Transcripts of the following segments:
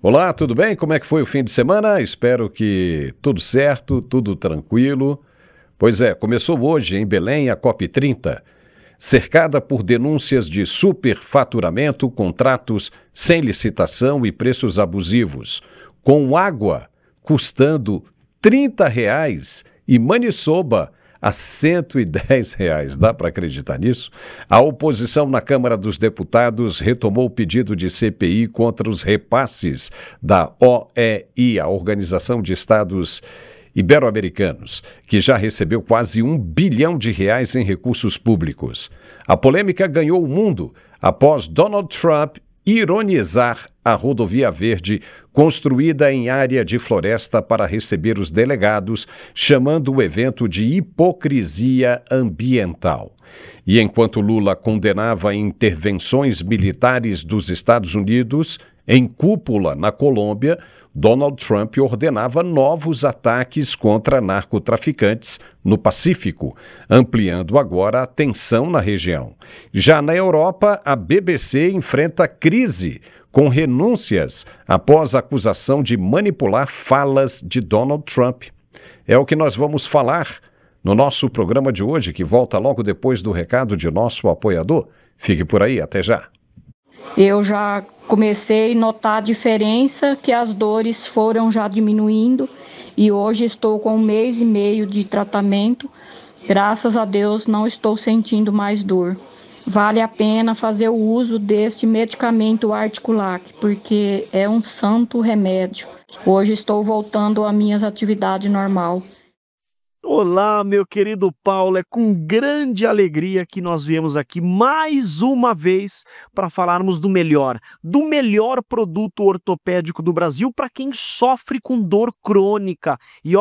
Olá, tudo bem? Como é que foi o fim de semana? Espero que tudo certo, tudo tranquilo. Pois é, começou hoje em Belém a COP30, cercada por denúncias de superfaturamento, contratos sem licitação e preços abusivos, com água custando R$ 30 e maniçoba a R$ 110. Dá para acreditar nisso? A oposição na Câmara dos Deputados retomou o pedido de CPI contra os repasses da OEI, a Organização de Estados Ibero-Americanos, que já recebeu quase R$ 1 bilhão em recursos públicos. A polêmica ganhou o mundo após Donald Trump ironizar a rodovia verde construída em área de floresta para receber os delegados, chamando o evento de hipocrisia ambiental. E enquanto Lula condenava intervenções militares dos Estados Unidos em cúpula na Colômbia, Donald Trump ordenava novos ataques contra narcotraficantes no Pacífico, ampliando agora a tensão na região. Já na Europa, a BBC enfrenta crise com renúncias após a acusação de manipular falas de Donald Trump. É o que nós vamos falar no nosso programa de hoje, que volta logo depois do recado de nosso apoiador. Fique por aí, até já. Eu já comecei a notar a diferença, que as dores foram já diminuindo e hoje estou com 1 mês e meio de tratamento. Graças a Deus não estou sentindo mais dor. Vale a pena fazer o uso deste medicamento Articulac, porque é um santo remédio. Hoje estou voltando às minhas atividades normal. Olá, meu querido Paulo, é com grande alegria que nós viemos aqui mais uma vez para falarmos do melhor produto ortopédico do Brasil para quem sofre com dor crônica. E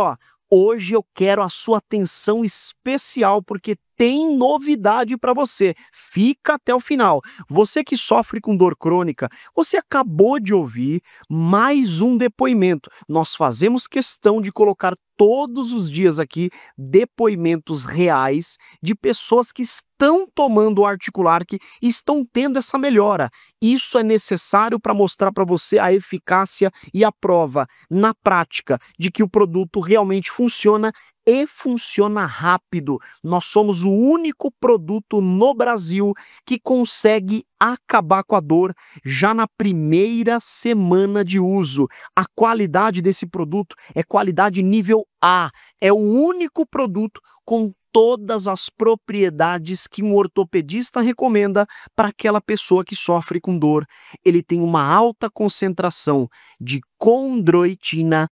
hoje eu quero a sua atenção especial porque tem novidade para você. Fica até o final. Você que sofre com dor crônica, você acabou de ouvir mais um depoimento. Nós fazemos questão de colocar todos os dias aqui depoimentos reais de pessoas que estão tomando o Articulac e estão tendo essa melhora. Isso é necessário para mostrar para você a eficácia e a prova na prática de que o produto realmente funciona e funciona rápido. Nós somos o único produto no Brasil que consegue acabar com a dor já na primeira semana de uso. A qualidade desse produto é qualidade nível A. É o único produto com todas as propriedades que um ortopedista recomenda para aquela pessoa que sofre com dor. Ele tem uma alta concentração de condroitina,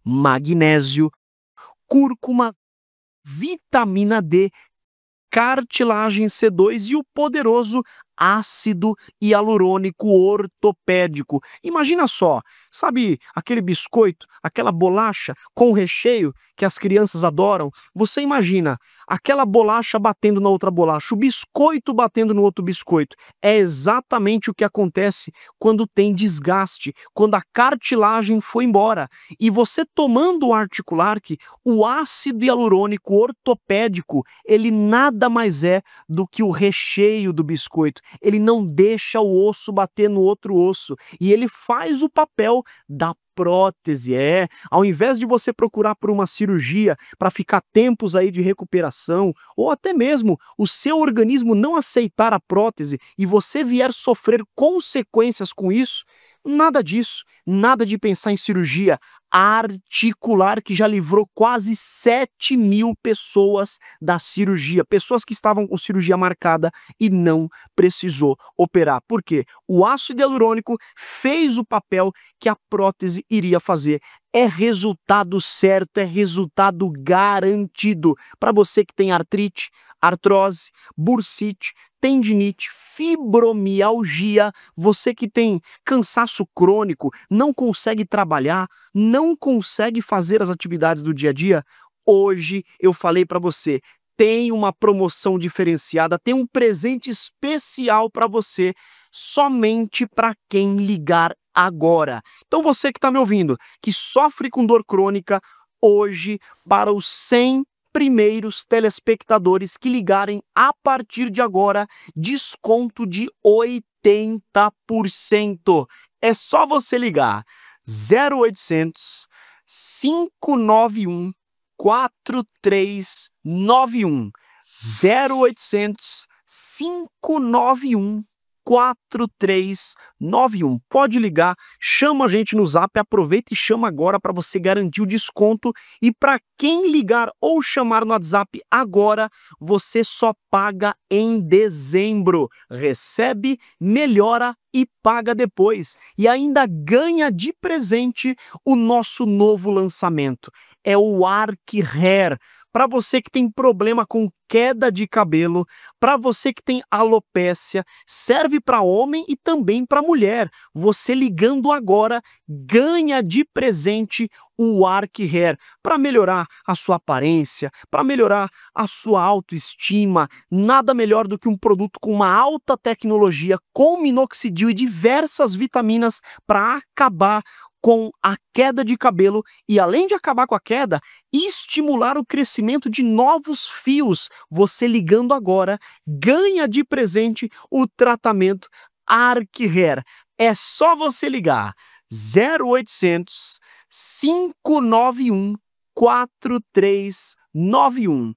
magnésio, cúrcuma, vitamina D, cartilagem C2 e o poderoso ácido hialurônico ortopédico. Imagina só, sabe aquele biscoito, aquela bolacha com recheio que as crianças adoram? Você imagina aquela bolacha batendo na outra bolacha, o biscoito batendo no outro biscoito. É exatamente o que acontece quando tem desgaste, quando a cartilagem foi embora. E você tomando o Articulac, o ácido hialurônico ortopédico, ele nada mais é do que o recheio do biscoito. Ele não deixa o osso bater no outro osso e ele faz o papel da prótese. Ao invés de você procurar por uma cirurgia para ficar tempos aí de recuperação, ou até mesmo o seu organismo não aceitar a prótese e você vier sofrer consequências com isso, nada disso, nada de pensar em cirurgia. Articular, que já livrou quase 7.000 pessoas da cirurgia, pessoas que estavam com cirurgia marcada e não precisou operar. Por quê? O ácido hialurônico fez o papel que a prótese iria fazer. É resultado certo, é resultado garantido para você que tem artrite, artrose, bursite, tendinite, fibromialgia, você que tem cansaço crônico, não consegue trabalhar, não consegue fazer as atividades do dia a dia. Hoje eu falei para você, tem uma promoção diferenciada, tem um presente especial para você, somente para quem ligar agora. Então você que está me ouvindo, que sofre com dor crônica, hoje, para os 100 primeiros telespectadores que ligarem a partir de agora, desconto de 80%. É só você ligar 0800 591 4391. 0800 591 4391. Pode ligar, chama a gente no Zap, aproveita e chama agora para você garantir o desconto. E para quem ligar ou chamar no WhatsApp agora, você só paga em dezembro. Recebe, melhora e paga depois. E ainda ganha de presente o nosso novo lançamento. É o Arc Hair. Para você que tem problema com queda de cabelo, para você que tem alopécia, serve para homem e também para mulher. Você ligando agora, ganha de presente o Arc Hair para melhorar a sua aparência, para melhorar a sua autoestima. Nada melhor do que um produto com uma alta tecnologia, com minoxidil e diversas vitaminas para acabar com a queda de cabelo e, além de acabar com a queda, estimular o crescimento de novos fios. Você ligando agora, ganha de presente o tratamento Arc Hair. É só você ligar 0800 591 4391.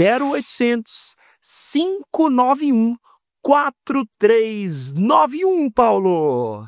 0800 591 4391, Paulo.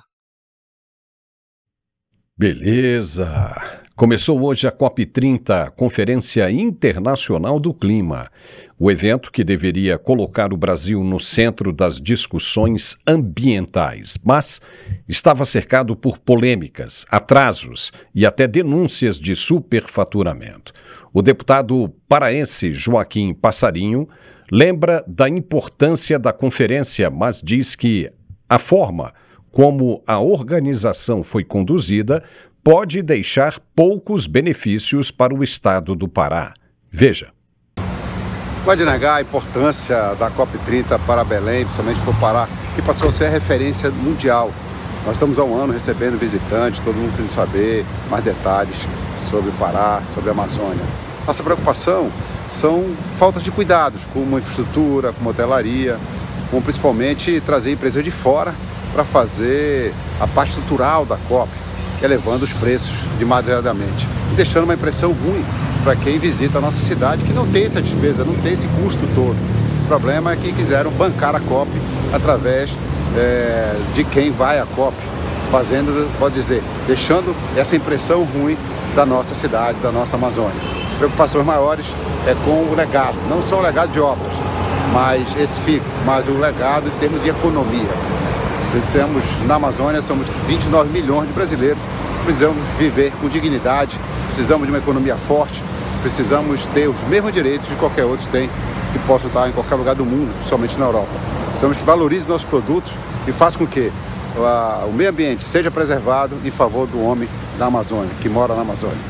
Beleza! Começou hoje a COP30, Conferência Internacional do Clima. O evento que deveria colocar o Brasil no centro das discussões ambientais, mas estava cercado por polêmicas, atrasos e até denúncias de superfaturamento. O deputado paraense Joaquim Passarinho lembra da importância da conferência, mas diz que a forma como a organização foi conduzida pode deixar poucos benefícios para o estado do Pará. Veja. Pode negar a importância da COP30 para Belém, principalmente para o Pará, que passou a ser a referência mundial. Nós estamos há um ano recebendo visitantes, todo mundo querendo saber mais detalhes sobre o Pará, sobre a Amazônia. Nossa preocupação são faltas de cuidados, como infraestrutura, como hotelaria, como principalmente trazer empresas de fora para fazer a parte estrutural da COP, elevando os preços demasiadamente e deixando uma impressão ruim para quem visita a nossa cidade, que não tem essa despesa, não tem esse custo todo. O problema é que quiseram bancar a COP através de quem vai à COP, fazendo, pode dizer, deixando essa impressão ruim da nossa cidade, da nossa Amazônia. Preocupações maiores é com o legado, não só o legado de obras, mas o legado em termos de economia. Na Amazônia, somos 29 milhões de brasileiros, precisamos viver com dignidade, precisamos de uma economia forte, precisamos ter os mesmos direitos de qualquer outro tem, que possam estar em qualquer lugar do mundo, somente na Europa. Precisamos que valorize nossos produtos e faça com que o meio ambiente seja preservado em favor do homem da Amazônia, que mora na Amazônia.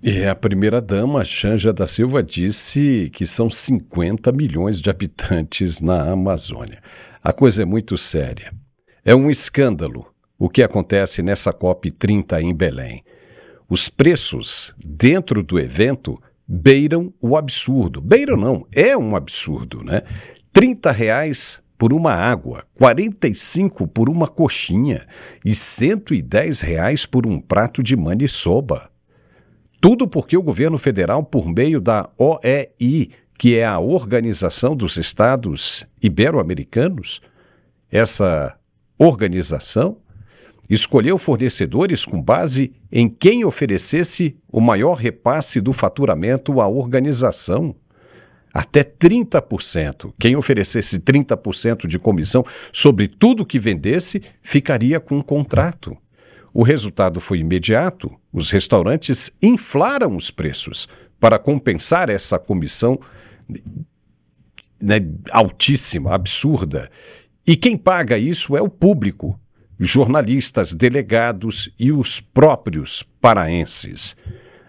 E a primeira-dama, Janja da Silva, disse que são 50 milhões de habitantes na Amazônia. A coisa é muito séria. É um escândalo o que acontece nessa COP30 em Belém. Os preços dentro do evento beiram o absurdo. Beiram não, é um absurdo, né? R$30 por uma água, 45 por uma coxinha e R$110 por um prato de maniçoba. Tudo porque o governo federal, por meio da OEI, que é a Organização dos Estados Ibero-Americanos, essa organização escolheu fornecedores com base em quem oferecesse o maior repasse do faturamento à organização. Até 30%. Quem oferecesse 30% de comissão sobre tudo que vendesse ficaria com um contrato. O resultado foi imediato. Os restaurantes inflaram os preços para compensar essa comissão altíssima, absurda. E quem paga isso é o público, jornalistas, delegados e os próprios paraenses.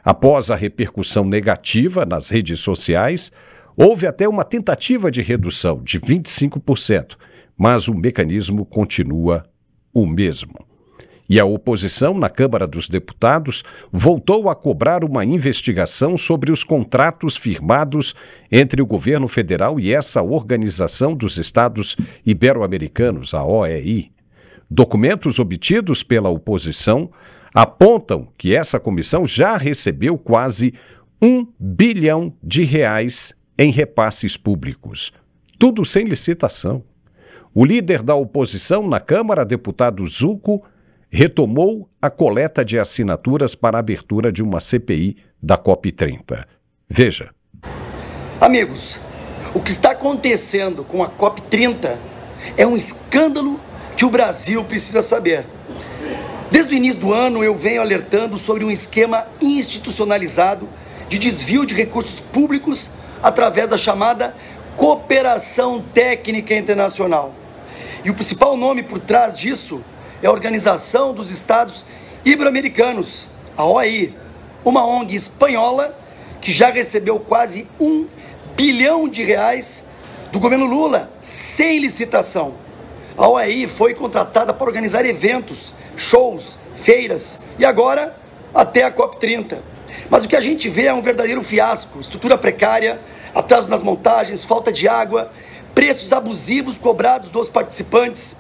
Após a repercussão negativa nas redes sociais, houve até uma tentativa de redução de 25%, mas o mecanismo continua o mesmo. E a oposição na Câmara dos Deputados voltou a cobrar uma investigação sobre os contratos firmados entre o governo federal e essa Organização dos Estados Ibero-Americanos, a OEI. Documentos obtidos pela oposição apontam que essa comissão já recebeu quase R$ 1 bilhão em repasses públicos. Tudo sem licitação. O líder da oposição na Câmara, deputado Zucco, retomou a coleta de assinaturas para a abertura de uma CPI da COP30. Veja. Amigos, o que está acontecendo com a COP30 é um escândalo que o Brasil precisa saber. Desde o início do ano eu venho alertando sobre um esquema institucionalizado de desvio de recursos públicos através da chamada Cooperação Técnica Internacional. E o principal nome por trás disso é a Organização dos Estados Ibero-Americanos, a OEI, uma ONG espanhola que já recebeu quase R$ 1 bilhão do governo Lula, sem licitação. A OEI foi contratada para organizar eventos, shows, feiras e agora até a COP30. Mas o que a gente vê é um verdadeiro fiasco, estrutura precária, atraso nas montagens, falta de água, preços abusivos cobrados dos participantes.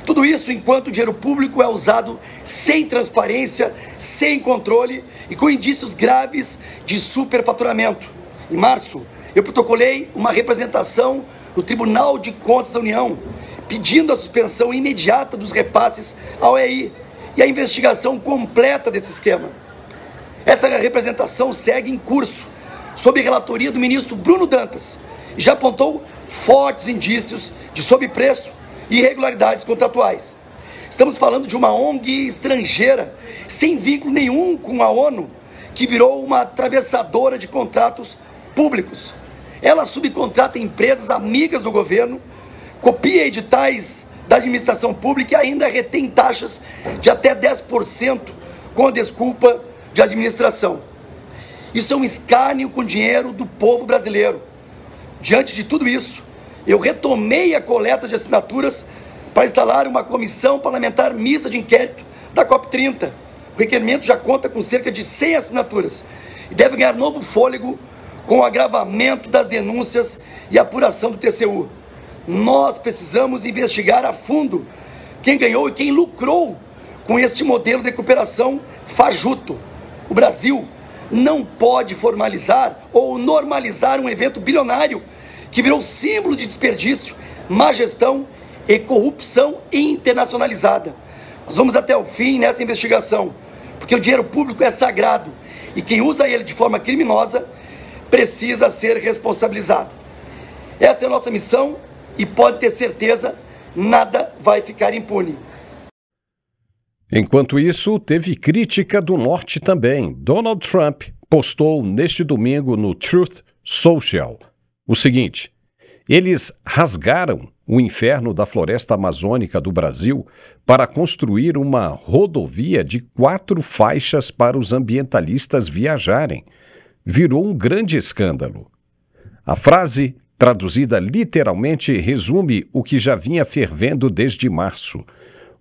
Tudo isso enquanto o dinheiro público é usado sem transparência, sem controle e com indícios graves de superfaturamento. Em março, eu protocolei uma representação no Tribunal de Contas da União, pedindo a suspensão imediata dos repasses à OEI e a investigação completa desse esquema. Essa representação segue em curso, sob relatoria do ministro Bruno Dantas, e já apontou fortes indícios de sobrepreço e irregularidades contratuais. Estamos falando de uma ONG estrangeira, sem vínculo nenhum com a ONU, que virou uma atravessadora de contratos públicos. Ela subcontrata empresas amigas do governo, copia editais da administração pública e ainda retém taxas de até 10% com a desculpa de administração. Isso é um escárnio com o dinheiro do povo brasileiro. Diante de tudo isso, eu retomei a coleta de assinaturas para instalar uma comissão parlamentar mista de inquérito da COP30. O requerimento já conta com cerca de 100 assinaturas e deve ganhar novo fôlego com o agravamento das denúncias e apuração do TCU. Nós precisamos investigar a fundo quem ganhou e quem lucrou com este modelo de recuperação fajuto. O Brasil não pode formalizar ou normalizar um evento bilionário que virou símbolo de desperdício, má gestão e corrupção internacionalizada. Nós vamos até o fim nessa investigação, porque o dinheiro público é sagrado e quem usa ele de forma criminosa precisa ser responsabilizado. Essa é a nossa missão e pode ter certeza, nada vai ficar impune. Enquanto isso, teve crítica do norte também. Donald Trump postou neste domingo no Truth Social o seguinte: eles rasgaram o inferno da floresta amazônica do Brasil para construir uma rodovia de 4 faixas para os ambientalistas viajarem. Virou um grande escândalo. A frase, traduzida literalmente, resume o que já vinha fervendo desde março.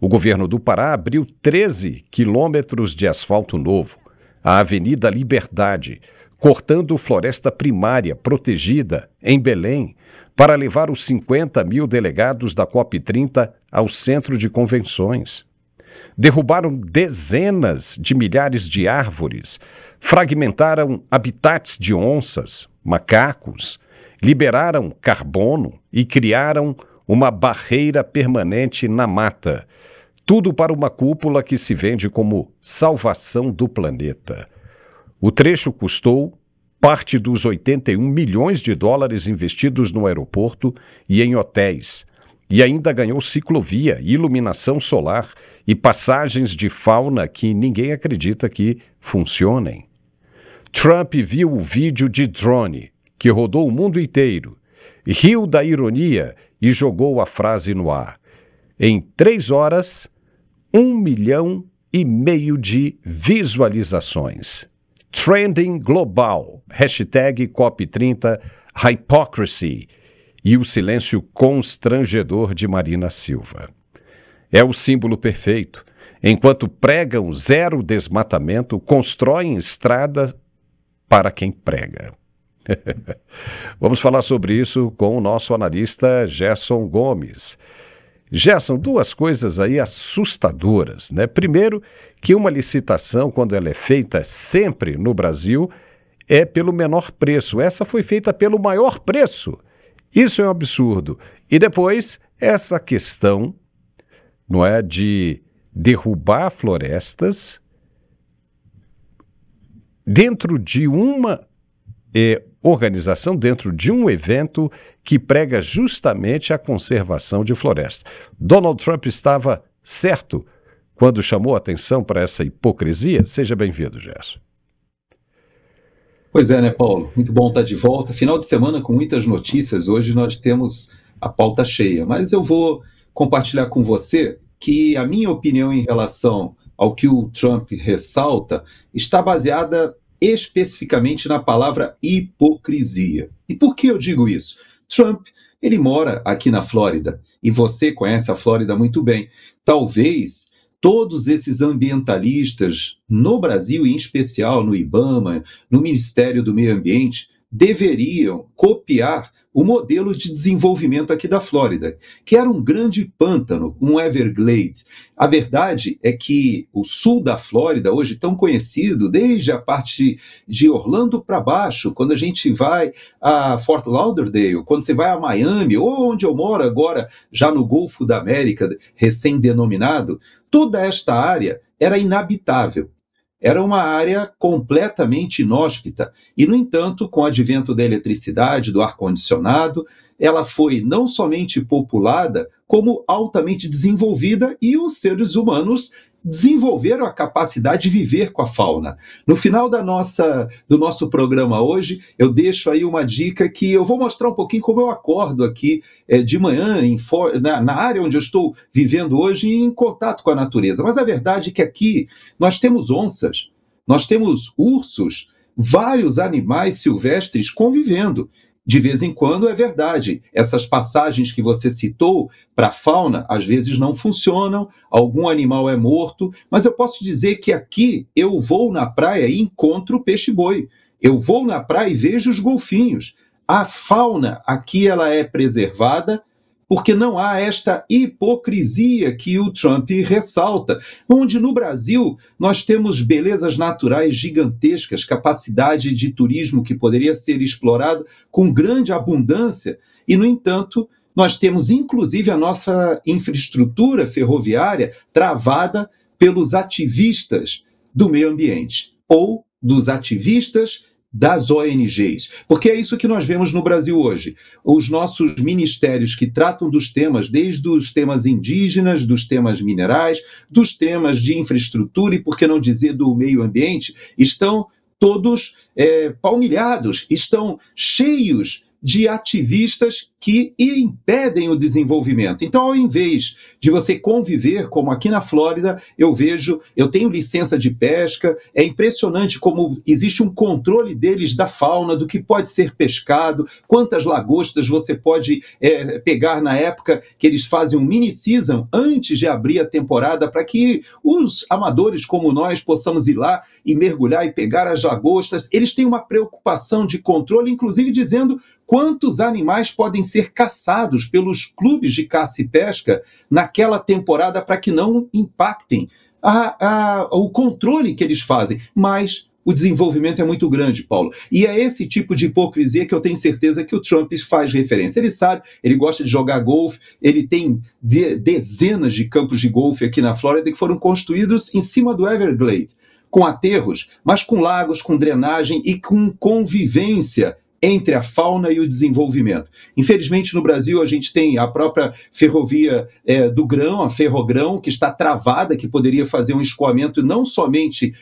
O governo do Pará abriu 13 quilômetros de asfalto novo, a Avenida Liberdade, cortando floresta primária protegida em Belém, para levar os 50 mil delegados da COP30 ao centro de convenções. Derrubaram dezenas de milhares de árvores, fragmentaram habitats de onças, macacos, liberaram carbono e criaram uma barreira permanente na mata. Tudo para uma cúpula que se vende como salvação do planeta. O trecho custou parte dos 81 milhões de dólares investidos no aeroporto e em hotéis, e ainda ganhou ciclovia, iluminação solar e passagens de fauna que ninguém acredita que funcionem. Trump viu o vídeo de drone, que rodou o mundo inteiro, riu da ironia e jogou a frase no ar. Em 3 horas, 1,5 milhão de visualizações. Trending global, hashtag COP30 Hypocrisy e o silêncio constrangedor de Marina Silva. É o símbolo perfeito. Enquanto pregam zero desmatamento, constroem estrada para quem prega. Vamos falar sobre isso com o nosso analista Gerson Gomes. Gerson, duas coisas aí assustadoras, né? Primeiro, que uma licitação, quando ela é feita sempre no Brasil, é pelo menor preço. Essa foi feita pelo maior preço. Isso é um absurdo. E depois, essa questão, não é, de derrubar florestas dentro de uma organização, dentro de um evento que prega justamente a conservação de floresta. Donald Trump estava certo quando chamou a atenção para essa hipocrisia? Seja bem-vindo, Gerson. Pois é, né, Paulo? Muito bom estar de volta. Final de semana com muitas notícias. Hoje nós temos a pauta cheia, mas eu vou compartilhar com você que a minha opinião em relação ao que o Trump ressalta está baseada especificamente na palavra hipocrisia. E por que eu digo isso? Trump, ele mora aqui na Flórida, e você conhece a Flórida muito bem. Talvez todos esses ambientalistas no Brasil, em especial no IBAMA, no Ministério do Meio Ambiente, deveriam copiar o modelo de desenvolvimento aqui da Flórida, que era um grande pântano, um Everglade. A verdade é que o sul da Flórida, hoje tão conhecido, desde a parte de Orlando para baixo, quando a gente vai a Fort Lauderdale, quando você vai a Miami, ou onde eu moro agora, já no Golfo da América, recém-denominado, toda esta área era inabitável. Era uma área completamente inóspita e, no entanto, com o advento da eletricidade, do ar-condicionado, ela foi não somente populada, como altamente desenvolvida e os seres humanos desenvolveram a capacidade de viver com a fauna. No final do nosso programa hoje, eu deixo aí uma dica que eu vou mostrar um pouquinho como eu acordo aqui de manhã na área onde eu estou vivendo hoje em contato com a natureza. Mas a verdade é que aqui nós temos onças, nós temos ursos, vários animais silvestres convivendo. De vez em quando é verdade, essas passagens que você citou para a fauna, às vezes não funcionam, algum animal é morto, mas eu posso dizer que aqui eu vou na praia e encontro o peixe-boi, eu vou na praia e vejo os golfinhos. A fauna aqui ela é preservada, porque não há esta hipocrisia que o Trump ressalta, onde no Brasil nós temos belezas naturais gigantescas, capacidade de turismo que poderia ser explorado com grande abundância, e, no entanto, nós temos inclusive a nossa infraestrutura ferroviária travada pelos ativistas do meio ambiente, ou dos ativistas das ONGs, porque é isso que nós vemos no Brasil hoje. Os nossos ministérios que tratam dos temas, desde os temas indígenas, dos temas minerais, dos temas de infraestrutura e, por que não dizer, do meio ambiente, estão todos palmilhados, estão cheios de ativistas que impedem o desenvolvimento. Então, ao invés de você conviver, como aqui na Flórida, eu tenho licença de pesca, é impressionante como existe um controle deles da fauna, do que pode ser pescado, quantas lagostas você pode pegar na época que eles fazem um mini-season antes de abrir a temporada, para que os amadores como nós possamos ir lá e mergulhar e pegar as lagostas. Eles têm uma preocupação de controle, inclusive dizendo quantos animais podem ser caçados pelos clubes de caça e pesca naquela temporada para que não impactem o controle que eles fazem. Mas o desenvolvimento é muito grande, Paulo. E é esse tipo de hipocrisia que eu tenho certeza que o Trump faz referência. Ele sabe, ele gosta de jogar golfe, ele tem dezenas de campos de golfe aqui na Flórida que foram construídos em cima do Everglade, com aterros, mas com lagos, com drenagem e com convivência entre a fauna e o desenvolvimento. Infelizmente, no Brasil, a gente tem a própria ferrovia do grão, a Ferrogrão, que está travada, que poderia fazer um escoamento não somente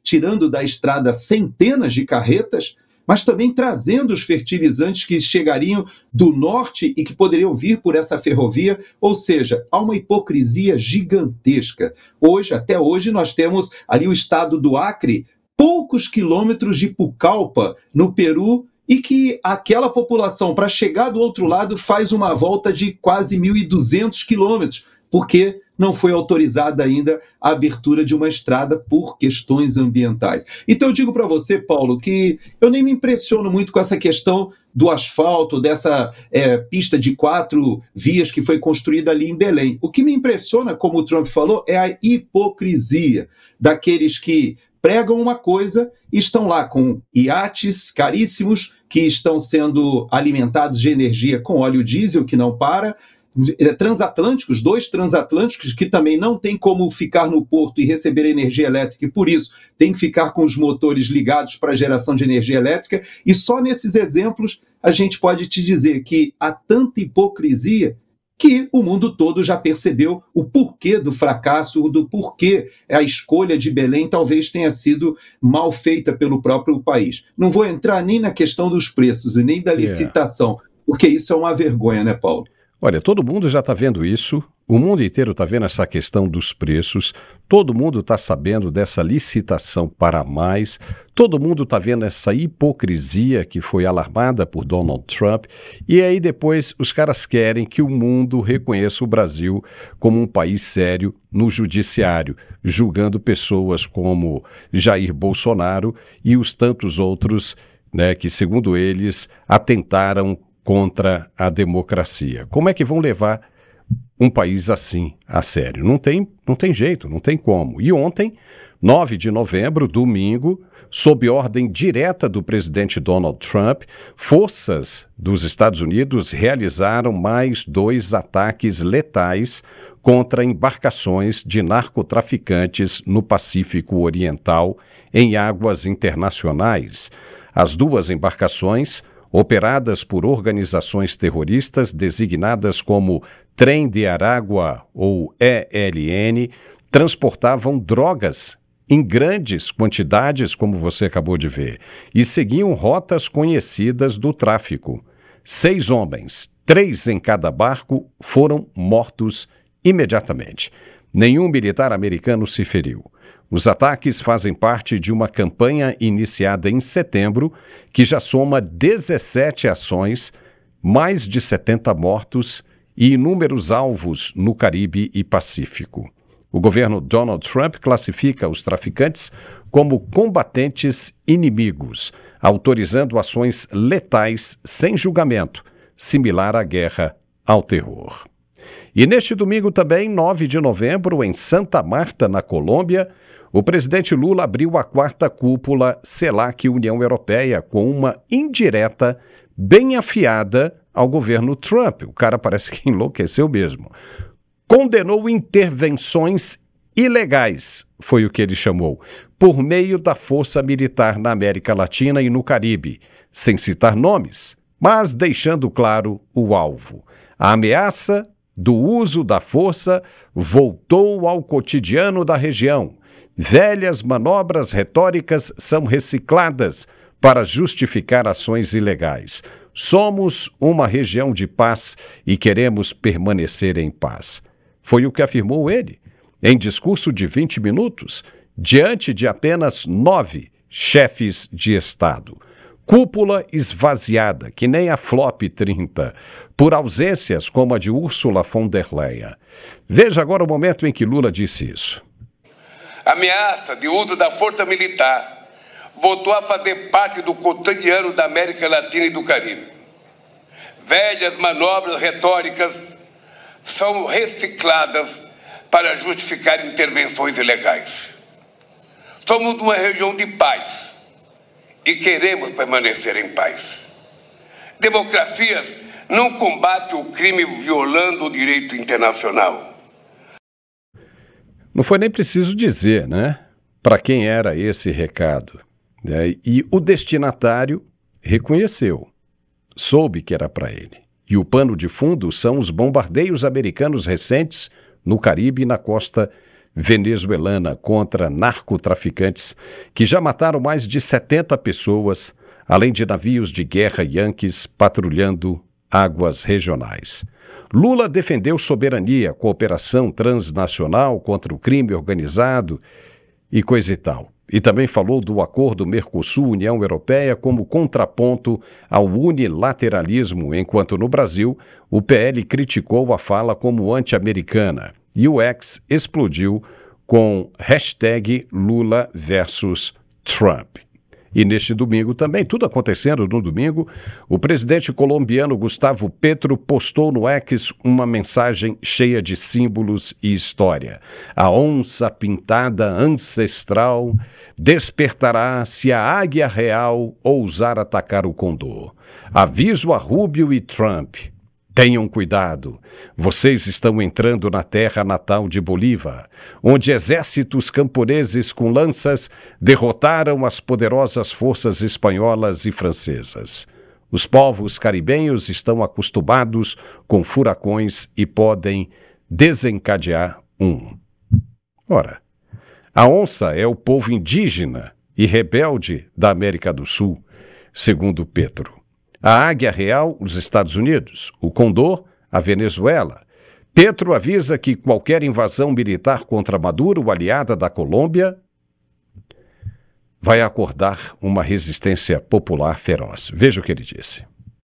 tirando da estrada centenas de carretas, mas também trazendo os fertilizantes que chegariam do norte e que poderiam vir por essa ferrovia, ou seja, há uma hipocrisia gigantesca. Até hoje, nós temos ali o estado do Acre, poucos quilômetros de Pucallpa, no Peru, e que aquela população, para chegar do outro lado, faz uma volta de quase 1.200 quilômetros, porque não foi autorizada ainda a abertura de uma estrada por questões ambientais. Então eu digo para você, Paulo, que eu nem me impressiono muito com essa questão do asfalto, dessa pista de 4 vias que foi construída ali em Belém. O que me impressiona, como o Trump falou, é a hipocrisia daqueles que pregam uma coisa e estão lá com iates caríssimos que estão sendo alimentados de energia com óleo diesel que não para, transatlânticos, 2 transatlânticos que também não tem como ficar no porto e receber energia elétrica e por isso tem que ficar com os motores ligados para a geração de energia elétrica, e só nesses exemplos a gente pode te dizer que há tanta hipocrisia que o mundo todo já percebeu o porquê do fracasso, do porquê a escolha de Belém talvez tenha sido mal feita pelo próprio país. Não vou entrar nem na questão dos preços e nem da licitação, porque isso é uma vergonha, né, Paulo? Olha, todo mundo já está vendo isso, o mundo inteiro está vendo essa questão dos preços, todo mundo está sabendo dessa licitação para mais, todo mundo está vendo essa hipocrisia que foi alarmada por Donald Trump, e aí depois os caras querem que o mundo reconheça o Brasil como um país sério no judiciário, julgando pessoas como Jair Bolsonaro e os tantos outros, né, que, segundo eles, atentaram contra a democracia. Como é que vão levar um país assim a sério? Não tem jeito, não tem como. E ontem, 9 de novembro, domingo, sob ordem direta do presidente Donald Trump, forças dos Estados Unidos realizaram mais 2 ataques letais contra embarcações de narcotraficantes no Pacífico Oriental, em águas internacionais. As 2 embarcações, operadas por organizações terroristas designadas como Trem de Aragua ou ELN, transportavam drogas em grandes quantidades, como você acabou de ver, e seguiam rotas conhecidas do tráfico. 6 homens, 3 em cada barco, foram mortos imediatamente. Nenhum militar americano se feriu. Os ataques fazem parte de uma campanha iniciada em setembro, que já soma 17 ações, mais de 70 mortos e inúmeros alvos no Caribe e Pacífico. O governo Donald Trump classifica os traficantes como combatentes inimigos, autorizando ações letais sem julgamento, similar à guerra ao terror. E neste domingo também, 9 de novembro, em Santa Marta, na Colômbia, o presidente Lula abriu a 4ª cúpula CELAC-União Europeia com uma indireta bem afiada ao governo Trump. O cara parece que enlouqueceu mesmo. Condenou intervenções ilegais, foi o que ele chamou, por meio da força militar na América Latina e no Caribe, sem citar nomes, mas deixando claro o alvo. A ameaça do uso da força voltou ao cotidiano da região. Velhas manobras retóricas são recicladas para justificar ações ilegais. Somos uma região de paz e queremos permanecer em paz. Foi o que afirmou ele, em discurso de 20 minutos, diante de apenas 9 chefes de Estado. Cúpula esvaziada, que nem a Flop 30, por ausências como a de Ursula von der Leyen. Veja agora o momento em que Lula disse isso. A ameaça de uso da força militar voltou a fazer parte do cotidiano da América Latina e do Caribe. Velhas manobras retóricas são recicladas para justificar intervenções ilegais. Somos uma região de paz e queremos permanecer em paz. Democracias não combatem o crime violando o direito internacional. Não foi nem preciso dizer, né, para quem era esse recado. E o destinatário reconheceu, soube que era para ele. E o pano de fundo são os bombardeios americanos recentes no Caribe e na costa venezuelana contra narcotraficantes que já mataram mais de 70 pessoas, além de navios de guerra yankees patrulhando águas regionais. Lula defendeu soberania, cooperação transnacional contra o crime organizado e coisa e tal. E também falou do acordo Mercosul-União Europeia como contraponto ao unilateralismo, enquanto no Brasil o PL criticou a fala como anti-americana. e o X explodiu com hashtag Lula versus Trump. E neste domingo também, tudo acontecendo no domingo, o presidente colombiano Gustavo Petro postou no X uma mensagem cheia de símbolos e história. A onça pintada ancestral despertará se a águia real ousar atacar o condor. Aviso a Rubio e Trump. Tenham cuidado, vocês estão entrando na terra natal de Bolívar, onde exércitos camponeses com lanças derrotaram as poderosas forças espanholas e francesas. Os povos caribenhos estão acostumados com furacões e podem desencadear um. Ora, a onça é o povo indígena e rebelde da América do Sul, segundo Petro. A águia real, os Estados Unidos. O condor, a Venezuela. Petro avisa que qualquer invasão militar contra Maduro, aliada da Colômbia, vai acordar uma resistência popular feroz. Veja o que ele disse.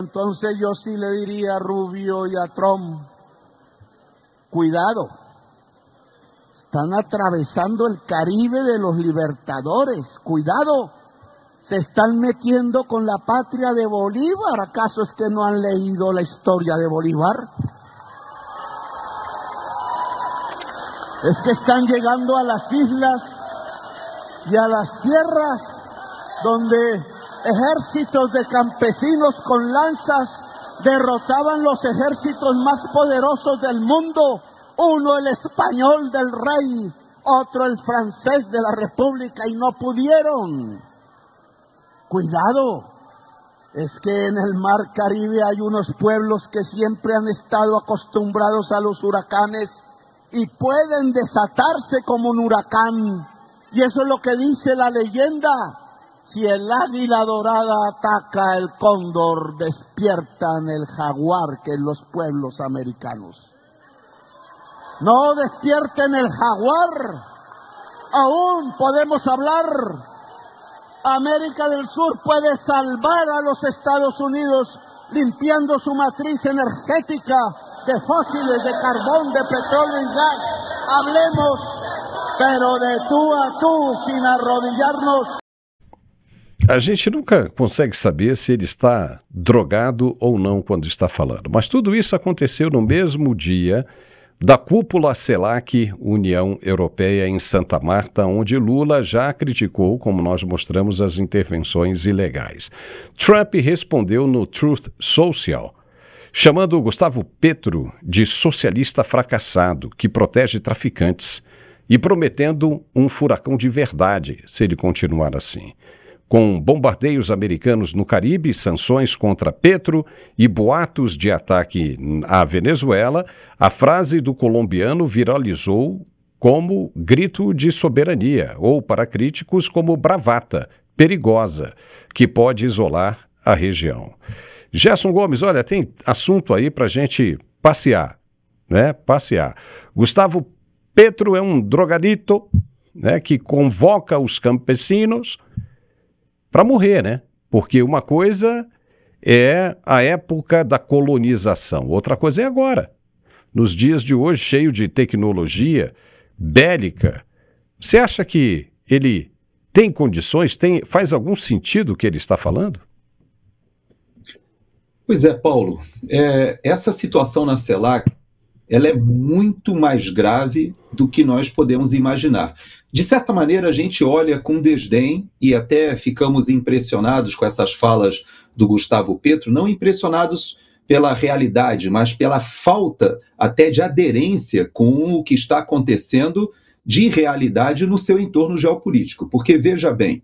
Então eu sí le diría a Rubio y a Trump, cuidado, están atravesando el Caribe de los libertadores, cuidado. Se están metiendo con la patria de Bolívar. ¿Acaso es que no han leído la historia de Bolívar? Es que están llegando a las islas y a las tierras donde ejércitos de campesinos con lanzas derrotaban los ejércitos más poderosos del mundo. Uno el español del rey, otro el francés de la república, y no pudieron. Cuidado, es que en el mar Caribe hay unos pueblos que siempre han estado acostumbrados a los huracanes y pueden desatarse como un huracán. Y eso es lo que dice la leyenda. Si el águila dorada ataca el cóndor, despiertan el jaguar, que es los pueblos americanos. No despierten el jaguar, aún podemos hablar. América del Sur puede salvar a los Estados Unidos limpiando su matriz energética de fósiles, de carbón, de petróleo y gas. Hablemos, pero de tú a tú, sin arrodillarnos. A gente nunca consegue saber se ele está drogado ou não quando está falando, mas tudo isso aconteceu no mesmo dia da cúpula CELAC União Europeia em Santa Marta, onde Lula já criticou, como nós mostramos, as intervenções ilegais. Trump respondeu no Truth Social, chamando Gustavo Petro de socialista fracassado que protege traficantes e prometendo um furacão de verdade se ele continuar assim. Com bombardeios americanos no Caribe, sanções contra Petro e boatos de ataque à Venezuela, a frase do colombiano viralizou como grito de soberania, ou para críticos como bravata, perigosa, que pode isolar a região. Gerson Gomes, olha, tem assunto aí para a gente passear, né? Passear. Gustavo Petro é um drogadito, né, que convoca os campesinos para morrer, né? Porque uma coisa é a época da colonização, outra coisa é agora. Nos dias de hoje, cheio de tecnologia bélica, você acha que ele tem condições, faz algum sentido o que ele está falando? Pois é, Paulo. Essa situação na CELAC, ela é muito mais grave do que nós podemos imaginar. De certa maneira, a gente olha com desdém e até ficamos impressionados com essas falas do Gustavo Petro, não impressionados pela realidade, mas pela falta até de aderência com o que está acontecendo de realidade no seu entorno geopolítico. Porque, veja bem,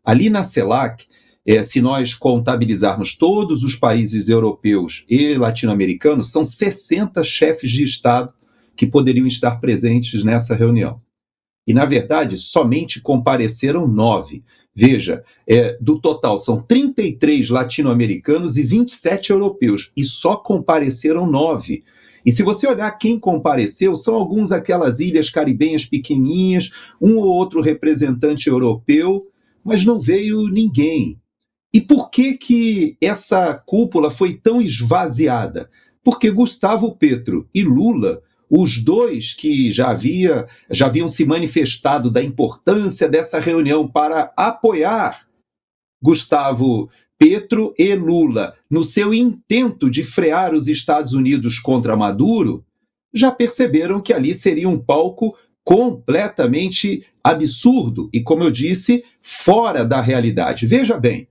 ali na CELAC, se nós contabilizarmos todos os países europeus e latino-americanos, são 60 chefes de Estado que poderiam estar presentes nessa reunião. E, na verdade, somente compareceram 9. Veja, do total são 33 latino-americanos e 27 europeus, e só compareceram 9. E se você olhar quem compareceu, são alguns aquelas ilhas caribenhas pequenininhas, um ou outro representante europeu, mas não veio ninguém. E por que essa cúpula foi tão esvaziada? Porque Gustavo Petro e Lula os dois que já haviam se manifestado da importância dessa reunião para apoiar Gustavo Petro e Lula no seu intento de frear os Estados Unidos contra Maduro, já perceberam que ali seria um palco completamente absurdo e, como eu disse, fora da realidade. Veja bem,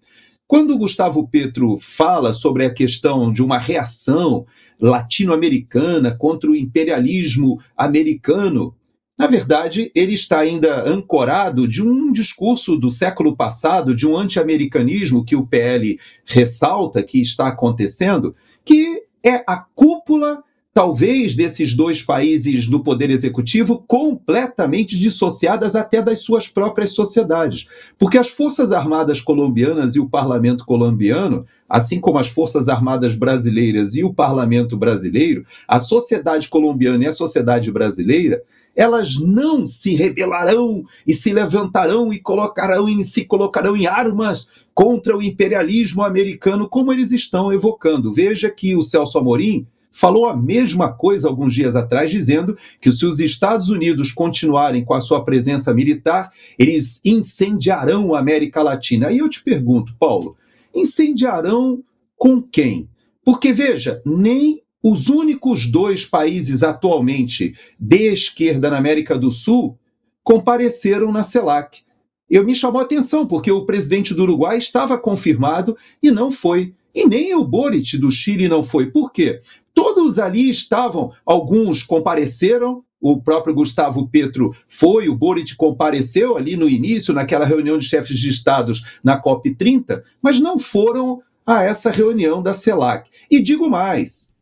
quando o Gustavo Petro fala sobre a questão de uma reação latino-americana contra o imperialismo americano, na verdade, ele está ainda ancorado de um discurso do século passado, de um anti-americanismo que o PL ressalta que está acontecendo, que é a cúpula, talvez, desses dois países do poder executivo completamente dissociadas até das suas próprias sociedades. Porque as Forças Armadas colombianas e o parlamento colombiano, assim como as Forças Armadas brasileiras e o parlamento brasileiro, a sociedade colombiana e a sociedade brasileira, elas não se rebelarão e se levantarão e se colocarão em armas contra o imperialismo americano, como eles estão evocando. Veja que o Celso Amorim falou a mesma coisa alguns dias atrás, dizendo que se os Estados Unidos continuarem com a sua presença militar, eles incendiarão a América Latina. Aí eu te pergunto, Paulo, incendiarão com quem? Porque, veja, nem os únicos dois países atualmente de esquerda na América do Sul compareceram na CELAC. Me chamou a atenção, porque o presidente do Uruguai estava confirmado e não foi. E nem o Boric do Chile não foi. Por quê? Todos ali estavam, alguns compareceram, o próprio Gustavo Petro foi, o Boric compareceu ali no início, naquela reunião de chefes de estados na COP30, mas não foram a essa reunião da CELAC. E digo mais,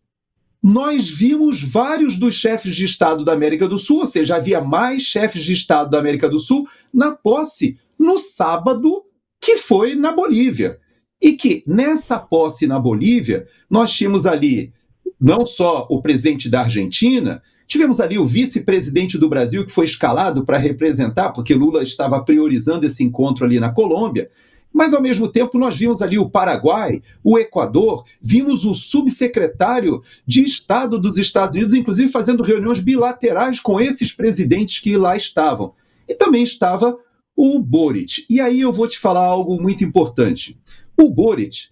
nós vimos vários dos chefes de Estado da América do Sul, ou seja, havia mais chefes de Estado da América do Sul na posse no sábado, que foi na Bolívia. E que nessa posse na Bolívia, nós tínhamos ali não só o presidente da Argentina, tivemos ali o vice-presidente do Brasil, que foi escalado para representar, porque Lula estava priorizando esse encontro ali na Colômbia, mas ao mesmo tempo nós vimos ali o Paraguai, o Equador, vimos o subsecretário de Estado dos Estados Unidos, inclusive fazendo reuniões bilaterais com esses presidentes que lá estavam. E também estava o Boric. E aí eu vou te falar algo muito importante. O Boric,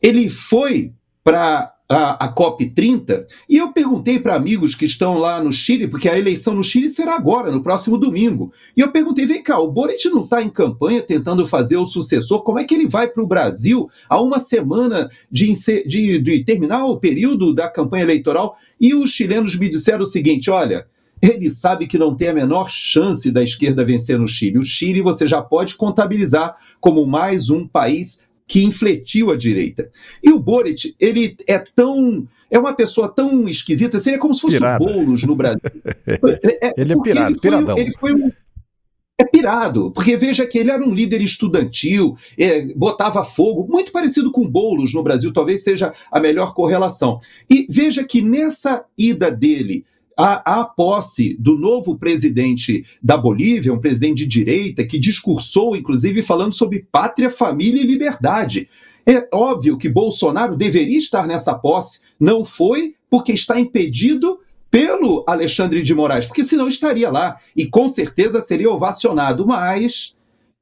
ele foi para a COP30, e eu perguntei para amigos que estão lá no Chile, porque a eleição no Chile será agora, no próximo domingo, e eu perguntei, vem cá, o Boric não está em campanha tentando fazer o sucessor, como é que ele vai para o Brasil a uma semana de terminar o período da campanha eleitoral? E os chilenos me disseram o seguinte, olha, ele sabe que não tem a menor chance da esquerda vencer no Chile. O Chile você já pode contabilizar como mais um país que infletiu a direita. E o Boric, ele é uma pessoa tão esquisita, seria como se fosse o Boulos no Brasil. Ele é pirado, piradão. É pirado, porque veja que ele era um líder estudantil, botava fogo, muito parecido com Boulos no Brasil, talvez seja a melhor correlação. E veja que nessa ida dele a posse do novo presidente da Bolívia, um presidente de direita, que discursou, inclusive, falando sobre pátria, família e liberdade. É óbvio que Bolsonaro deveria estar nessa posse, não foi, porque está impedido pelo Alexandre de Moraes, porque senão estaria lá, e com certeza seria ovacionado, mas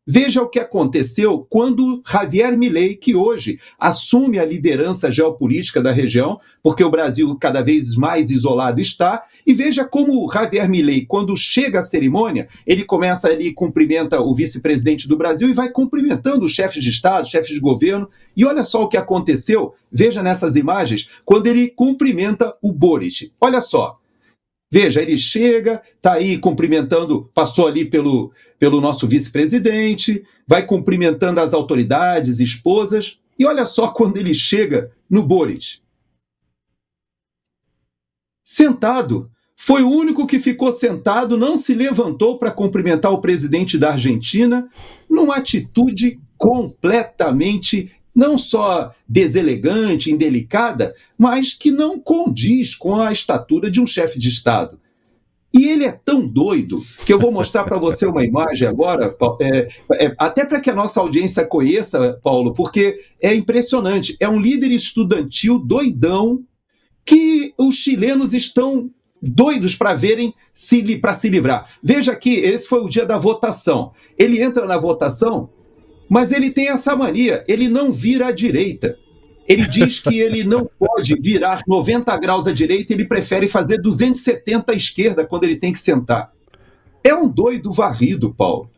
veja o que aconteceu quando Javier Milei, que hoje assume a liderança geopolítica da região, porque o Brasil cada vez mais isolado está, e veja como Javier Milei, quando chega à cerimônia, ele começa ali, cumprimenta o vice-presidente do Brasil e vai cumprimentando os chefes de Estado, chefes de governo, e olha só o que aconteceu, veja nessas imagens, quando ele cumprimenta o Boric. Olha só. Veja, ele chega, está aí cumprimentando, passou ali pelo nosso vice-presidente, vai cumprimentando as autoridades, esposas, e olha só quando ele chega no Boric. Sentado. Foi o único que ficou sentado, não se levantou para cumprimentar o presidente da Argentina, numa atitude completamente não só deselegante, indelicada, mas que não condiz com a estatura de um chefe de Estado. E ele é tão doido que eu vou mostrar para você uma imagem agora, até para que a nossa audiência conheça, Paulo, porque é impressionante. É um líder estudantil doidão que os chilenos estão doidos para verem para se livrar. Veja que esse foi o dia da votação. Ele entra na votação, mas ele tem essa mania, ele não vira à direita. Ele diz que ele não pode virar 90 graus à direita, ele prefere fazer 270 à esquerda quando ele tem que sentar. É um doido varrido, Paulo.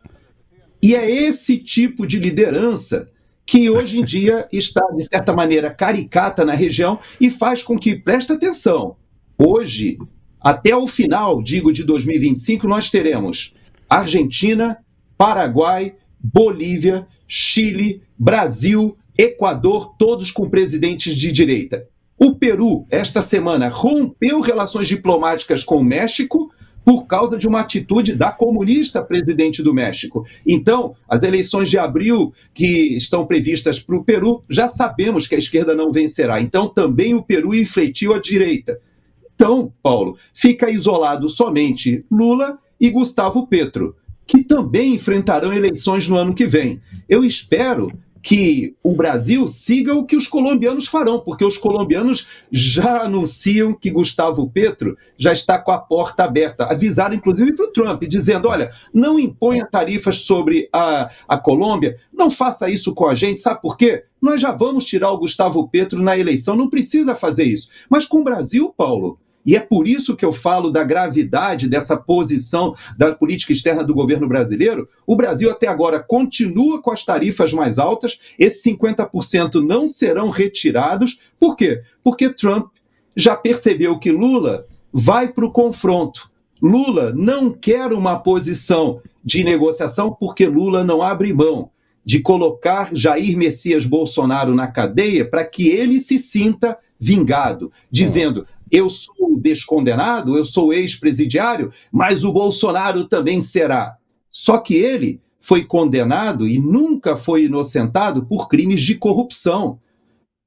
E é esse tipo de liderança que hoje em dia está, de certa maneira, caricata na região e faz com que, presta atenção, hoje, até o final, digo, de 2025, nós teremos Argentina, Paraguai, Bolívia, Chile, Brasil, Equador, todos com presidentes de direita. O Peru, esta semana, rompeu relações diplomáticas com o México por causa de uma atitude da comunista presidente do México. Então, as eleições de abril que estão previstas para o Peru, já sabemos que a esquerda não vencerá. Então, também o Peru infletiu a direita. Então, Paulo, fica isolado somente Lula e Gustavo Petro, que também enfrentarão eleições no ano que vem. Eu espero que o Brasil siga o que os colombianos farão, porque os colombianos já anunciam que Gustavo Petro já está com a porta aberta. Avisaram, inclusive, para o Trump, dizendo, olha, não imponha tarifas sobre a Colômbia, não faça isso com a gente, sabe por quê? Nós já vamos tirar o Gustavo Petro na eleição, não precisa fazer isso. Mas com o Brasil, Paulo, e é por isso que eu falo da gravidade dessa posição da política externa do governo brasileiro, o Brasil até agora continua com as tarifas mais altas, esses 50% não serão retirados. Por quê? Porque Trump já percebeu que Lula vai para o confronto. Lula não quer uma posição de negociação porque Lula não abre mão de colocar Jair Messias Bolsonaro na cadeia para que ele se sinta vingado, dizendo... Eu sou descondenado, eu sou ex-presidiário, mas o Bolsonaro também será. Só que ele foi condenado e nunca foi inocentado por crimes de corrupção.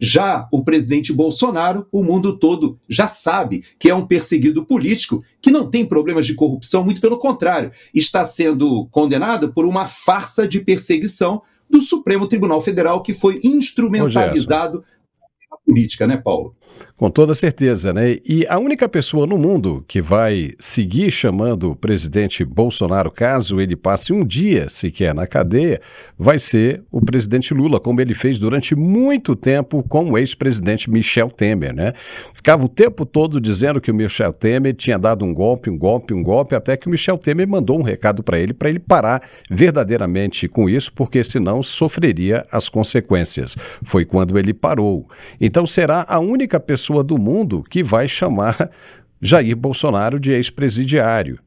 Já o presidente Bolsonaro, o mundo todo já sabe que é um perseguido político que não tem problemas de corrupção, muito pelo contrário, está sendo condenado por uma farsa de perseguição do Supremo Tribunal Federal que foi instrumentalizado na política, né, Paulo? Com toda certeza, né? E a única pessoa no mundo que vai seguir chamando o presidente Bolsonaro, caso ele passe um dia sequer na cadeia, vai ser o presidente Lula, como ele fez durante muito tempo com o ex-presidente Michel Temer, né? Ficava o tempo todo dizendo que o Michel Temer tinha dado um golpe, até que o Michel Temer mandou um recado para ele parar verdadeiramente com isso, porque senão sofreria as consequências. Foi quando ele parou. Então será a única pessoa do mundo que vai chamar Jair Bolsonaro de ex-presidiário.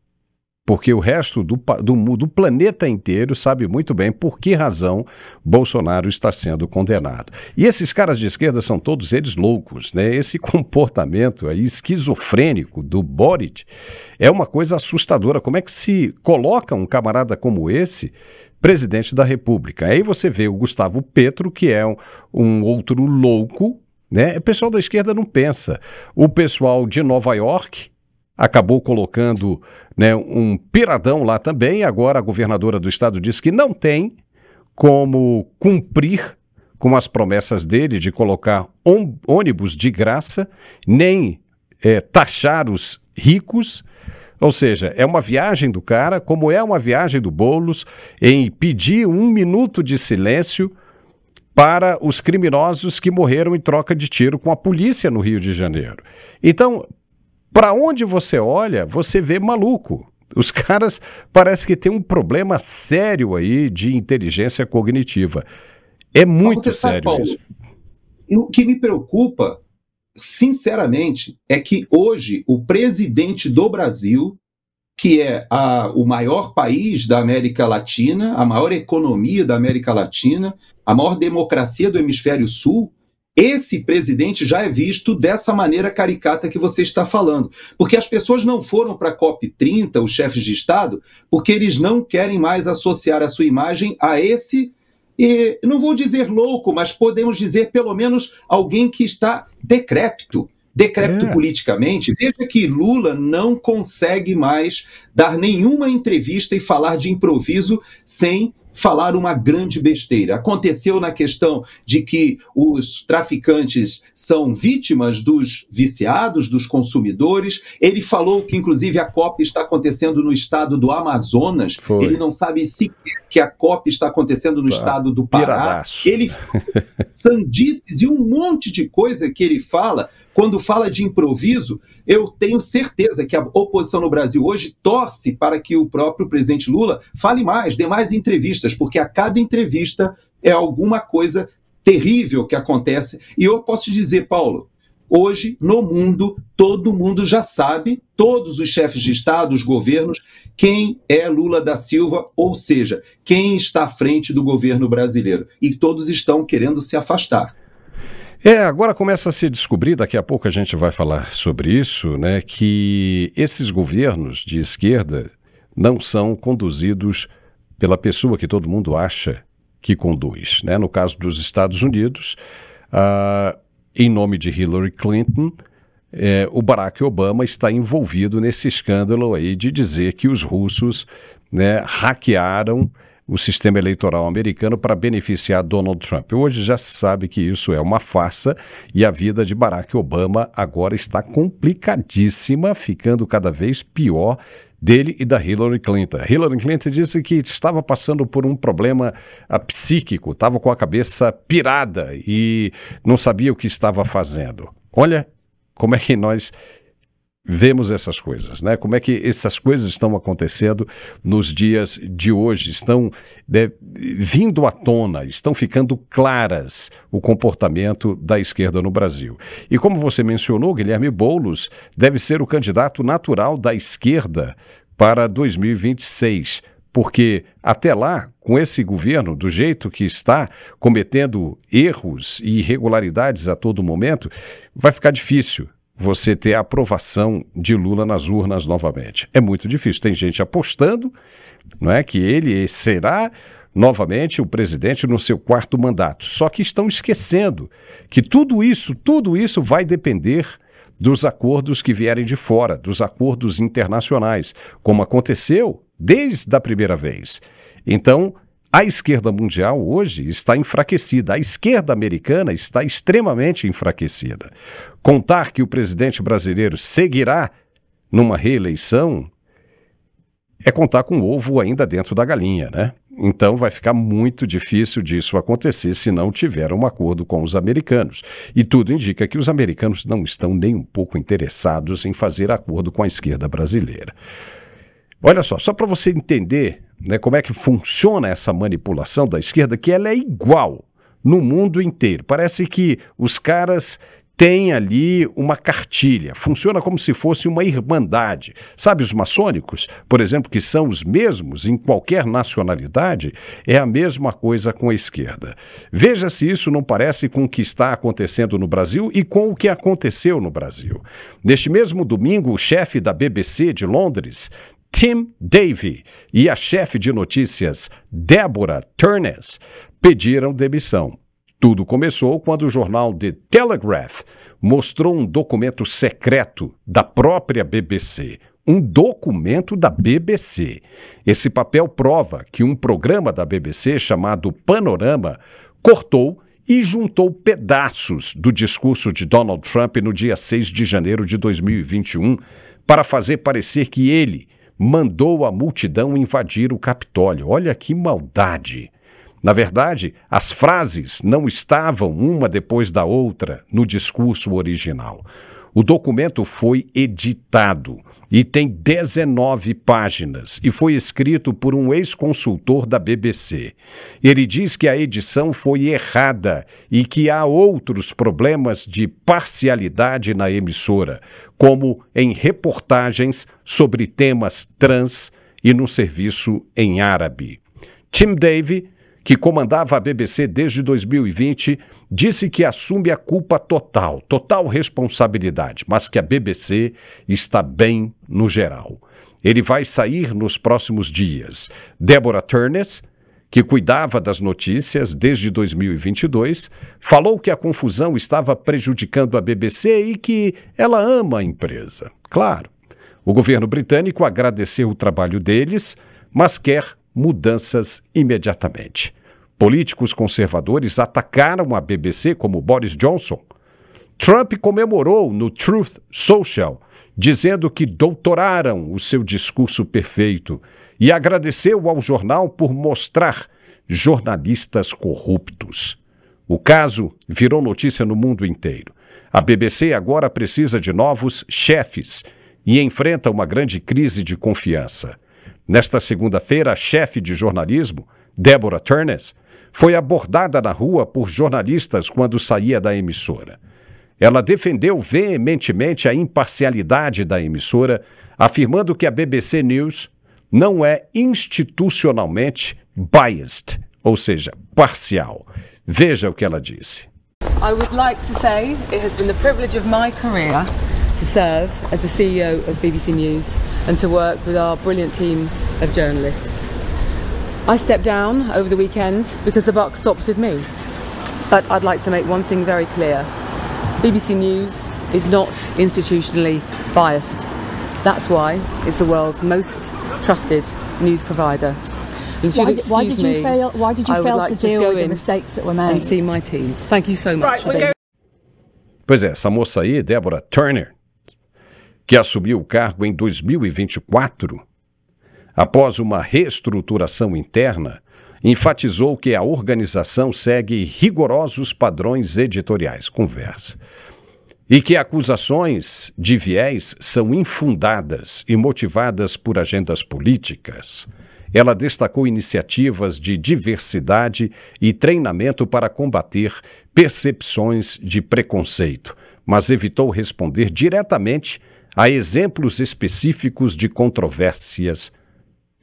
Porque o resto do planeta inteiro sabe muito bem por que razão Bolsonaro está sendo condenado. E esses caras de esquerda são todos eles loucos, né? Esse comportamento aí esquizofrênico do Boric é uma coisa assustadora. Como é que se coloca um camarada como esse presidente da República? Aí você vê o Gustavo Petro, que é um outro louco, né? O pessoal da esquerda não pensa. O pessoal de Nova York acabou colocando, né, um piradão lá também. Agora a governadora do estado diz que não tem como cumprir com as promessas dele de colocar ônibus de graça, nem taxar os ricos. Ou seja, é uma viagem do cara, como é uma viagem do Boulos, em pedir 1 minuto de silêncio para os criminosos que morreram em troca de tiro com a polícia no Rio de Janeiro. Então, para onde você olha, você vê maluco. Os caras parece que tem um problema sério aí de inteligência cognitiva. É muito sério, Paulo, isso. O que me preocupa, sinceramente, é que hoje o presidente do Brasil, que é o maior país da América Latina, a maior economia da América Latina, a maior democracia do hemisfério sul, esse presidente já é visto dessa maneira caricata que você está falando. Porque as pessoas não foram para a COP30, os chefes de Estado, porque eles não querem mais associar a sua imagem a esse, não vou dizer louco, mas podemos dizer pelo menos alguém que está decrépito politicamente. Veja que Lula não consegue mais dar nenhuma entrevista e falar de improviso sem falar uma grande besteira. Aconteceu na questão de que os traficantes são vítimas dos viciados, dos consumidores. Ele falou que, inclusive, a COP está acontecendo no estado do Amazonas. Foi. Ele não sabe sequer que a COP está acontecendo no estado do Pará. Piradaço. Ele sandices e um monte de coisa que ele fala. Quando fala de improviso, eu tenho certeza que a oposição no Brasil hoje torce para que o próprio presidente Lula fale mais, dê mais entrevistas, porque a cada entrevista é alguma coisa terrível que acontece. E eu posso te dizer, Paulo, hoje, no mundo, todo mundo já sabe, todos os chefes de Estado, os governos, quem é Lula da Silva, ou seja, quem está à frente do governo brasileiro. E todos estão querendo se afastar. Agora começa a se descobrir, daqui a pouco a gente vai falar sobre isso, né, que esses governos de esquerda não são conduzidos pela pessoa que todo mundo acha que conduz, né? No caso dos Estados Unidos, em nome de Hillary Clinton, o Barack Obama está envolvido nesse escândalo aí de dizer que os russos, né, hackearam o sistema eleitoral americano para beneficiar Donald Trump. Hoje já se sabe que isso é uma farsa e a vida de Barack Obama agora está complicadíssima, ficando cada vez pior dele e da Hillary Clinton. Hillary Clinton disse que estava passando por um problema psíquico, estava com a cabeça pirada e não sabia o que estava fazendo. Olha como é que nós vemos essas coisas, né? Como é que essas coisas estão acontecendo nos dias de hoje, estão vindo à tona, estão ficando claras o comportamento da esquerda no Brasil. E como você mencionou, Guilherme Boulos deve ser o candidato natural da esquerda para 2026, porque até lá, com esse governo, do jeito que está, cometendo erros e irregularidades a todo momento, vai ficar difícil você ter a aprovação de Lula nas urnas novamente. É muito difícil. Tem gente apostando, não é, que ele será novamente o presidente no seu 4º mandato. Só que estão esquecendo que tudo isso vai depender dos acordos que vierem de fora, dos acordos internacionais, como aconteceu desde a primeira vez. Então, a esquerda mundial hoje está enfraquecida, a esquerda americana está extremamente enfraquecida. Contar que o presidente brasileiro seguirá numa reeleição é contar com o ovo ainda dentro da galinha, né? Então vai ficar muito difícil disso acontecer se não tiver um acordo com os americanos. E tudo indica que os americanos não estão nem um pouco interessados em fazer acordo com a esquerda brasileira. Olha só para você entender, né, como é que funciona essa manipulação da esquerda, que ela é igual no mundo inteiro. Parece que os caras têm ali uma cartilha, funciona como se fosse uma irmandade. Sabe os maçônicos, por exemplo, que são os mesmos em qualquer nacionalidade? É a mesma coisa com a esquerda. Veja se isso não parece com o que está acontecendo no Brasil e com o que aconteceu no Brasil. Neste mesmo domingo, o chefe da BBC de Londres, Tim Davie, e a chefe de notícias, Deborah Turness, pediram demissão. Tudo começou quando o jornal The Telegraph mostrou um documento secreto da própria BBC. Um documento da BBC. Esse papel prova que um programa da BBC chamado Panorama cortou e juntou pedaços do discurso de Donald Trump no dia 6 de janeiro de 2021 para fazer parecer que ele mandou a multidão invadir o Capitólio. Olha que maldade! Na verdade, as frases não estavam uma depois da outra no discurso original. O documento foi editado e tem 19 páginas e foi escrito por um ex-consultor da BBC. Ele diz que a edição foi errada e que há outros problemas de parcialidade na emissora, como em reportagens sobre temas trans e no serviço em árabe. Tim Davie, que comandava a BBC desde 2020, disse que assume a culpa total responsabilidade, mas que a BBC está bem no geral. Ele vai sair nos próximos dias. Deborah Turness, que cuidava das notícias desde 2022, falou que a confusão estava prejudicando a BBC e que ela ama a empresa. Claro, o governo britânico agradeceu o trabalho deles, mas quer mudanças imediatamente. Políticos conservadores atacaram a BBC, como Boris Johnson. Trump comemorou no Truth Social, dizendo que doutoraram o seu discurso perfeito e agradeceu ao jornal por mostrar jornalistas corruptos. O caso virou notícia no mundo inteiro. A BBC agora precisa de novos chefes e enfrenta uma grande crise de confiança. Nesta segunda-feira, a chefe de jornalismo, Deborah Turner, foi abordada na rua por jornalistas quando saía da emissora. Ela defendeu veementemente a imparcialidade da emissora, afirmando que a BBC News não é institucionalmente biased, ou seja, parcial. Veja o que ela disse. I would like to say it has been the privilege of my career to serve as the CEO of BBC News and to work with our brilliant team of journalists. I stepped down over the weekend because the buck stops with me. But I'd like to make one thing very clear. BBC News is not institutionally biased. That's why it's the world's most trusted news provider. Why did you fail to deal with the mistakes that were made? And see my teams. Thank you so much. Pois é, essa moça aí, Deborah Turner, que assumiu o cargo em 2024, após uma reestruturação interna, enfatizou que a organização segue rigorosos padrões editoriais, conversa, e que acusações de viés são infundadas e motivadas por agendas políticas. Ela destacou iniciativas de diversidade e treinamento para combater percepções de preconceito, mas evitou responder diretamente a exemplos específicos de controvérsias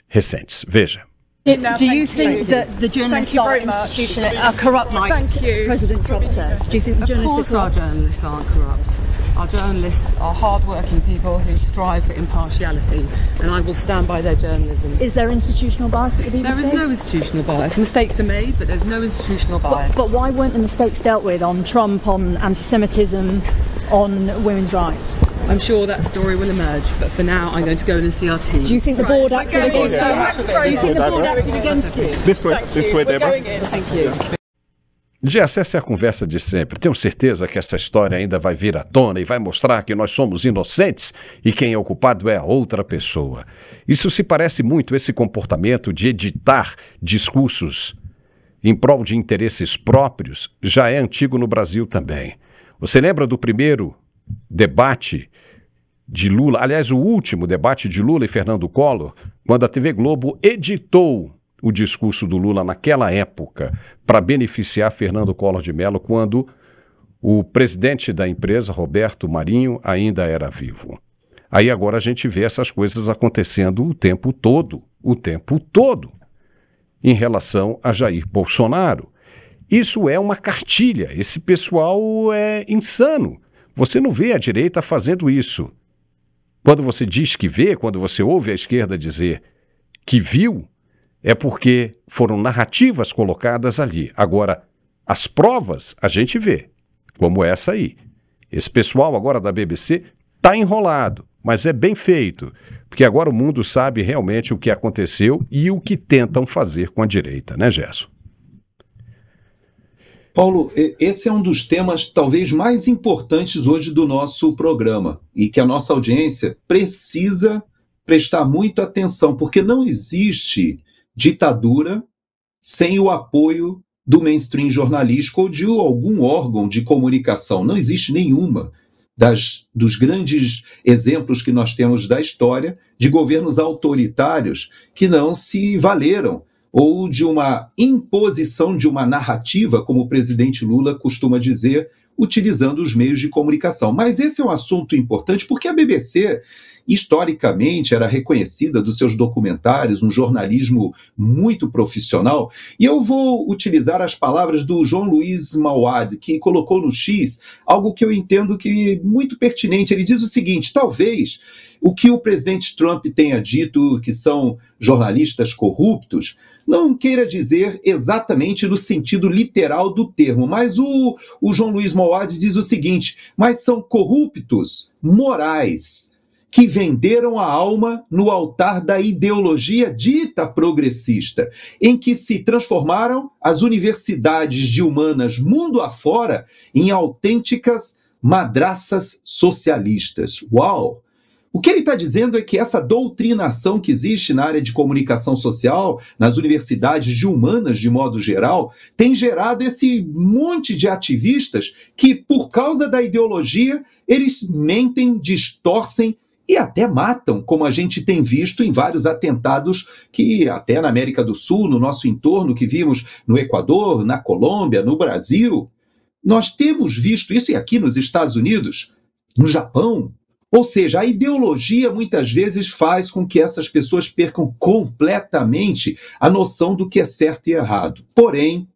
recentes. Veja. Do you think that the journalists are corrupt like President Trump says? Do you think the journalists are corrupt? Of course our journalists aren't corrupt. Our journalists are hard-working people who strive for impartiality, and I will stand by their journalism. Is there institutional bias at the BBC? There is no institutional bias. Mistakes are made, but there's no institutional bias. But why weren't the mistakes dealt with on Trump, on anti-Semitism, on women's rights? I'm sure that story will emerge, but for now I'm going to go in and see our team. Do you think the board acted against you? Do you think the board acted against you? This way, Deborah. Thank you. Jess, essa é a conversa de sempre. Tenho certeza que essa história ainda vai vir à tona e vai mostrar que nós somos inocentes e quem é o culpado é a outra pessoa. Isso se parece muito esse comportamento de editar discursos em prol de interesses próprios, já é antigo no Brasil também. Você lembra do primeiro debate de Lula, aliás, o último debate de Lula e Fernando Collor, quando a TV Globo editou o discurso do Lula naquela época para beneficiar Fernando Collor de Mello, quando o presidente da empresa, Roberto Marinho, ainda era vivo. Aí agora a gente vê essas coisas acontecendo o tempo todo, em relação a Jair Bolsonaro. Isso é uma cartilha, esse pessoal é insano. Você não vê a direita fazendo isso. Quando você diz que vê, quando você ouve a esquerda dizer que viu, é porque foram narrativas colocadas ali. Agora, as provas a gente vê, como essa aí. Esse pessoal agora da BBC está enrolado, mas é bem feito, porque agora o mundo sabe realmente o que aconteceu e o que tentam fazer com a direita, né, Gerson? Paulo, esse é um dos temas talvez mais importantes hoje do nosso programa e que a nossa audiência precisa prestar muita atenção, porque não existe ditadura sem o apoio do mainstream jornalístico ou de algum órgão de comunicação. Não existe nenhuma dos grandes exemplos que nós temos da história de governos autoritários que não se valeram ou de uma imposição de uma narrativa, como o presidente Lula costuma dizer, utilizando os meios de comunicação. Mas esse é um assunto importante porque a BBC, historicamente, era reconhecida dos seus documentários, um jornalismo muito profissional, e eu vou utilizar as palavras do João Luiz Mauad, que colocou no X algo que eu entendo que é muito pertinente. Ele diz o seguinte: talvez o que o presidente Trump tenha dito, que são jornalistas corruptos, não queira dizer exatamente no sentido literal do termo, mas o João Luiz Mauad diz o seguinte: mas são corruptos morais. que venderam a alma no altar da ideologia dita progressista, em que se transformaram as universidades de humanas mundo afora em autênticas madraças socialistas. Uau! O que ele está dizendo é que essa doutrinação que existe na área de comunicação social, nas universidades de humanas de modo geral, tem gerado esse monte de ativistas que, por causa da ideologia, eles mentem, distorcem e até matam, como a gente tem visto em vários atentados que até na América do Sul, no nosso entorno, que vimos no Equador, na Colômbia, no Brasil. Nós temos visto isso e aqui nos Estados Unidos, no Japão. Ou seja, a ideologia muitas vezes faz com que essas pessoas percam completamente a noção do que é certo e errado. Porém,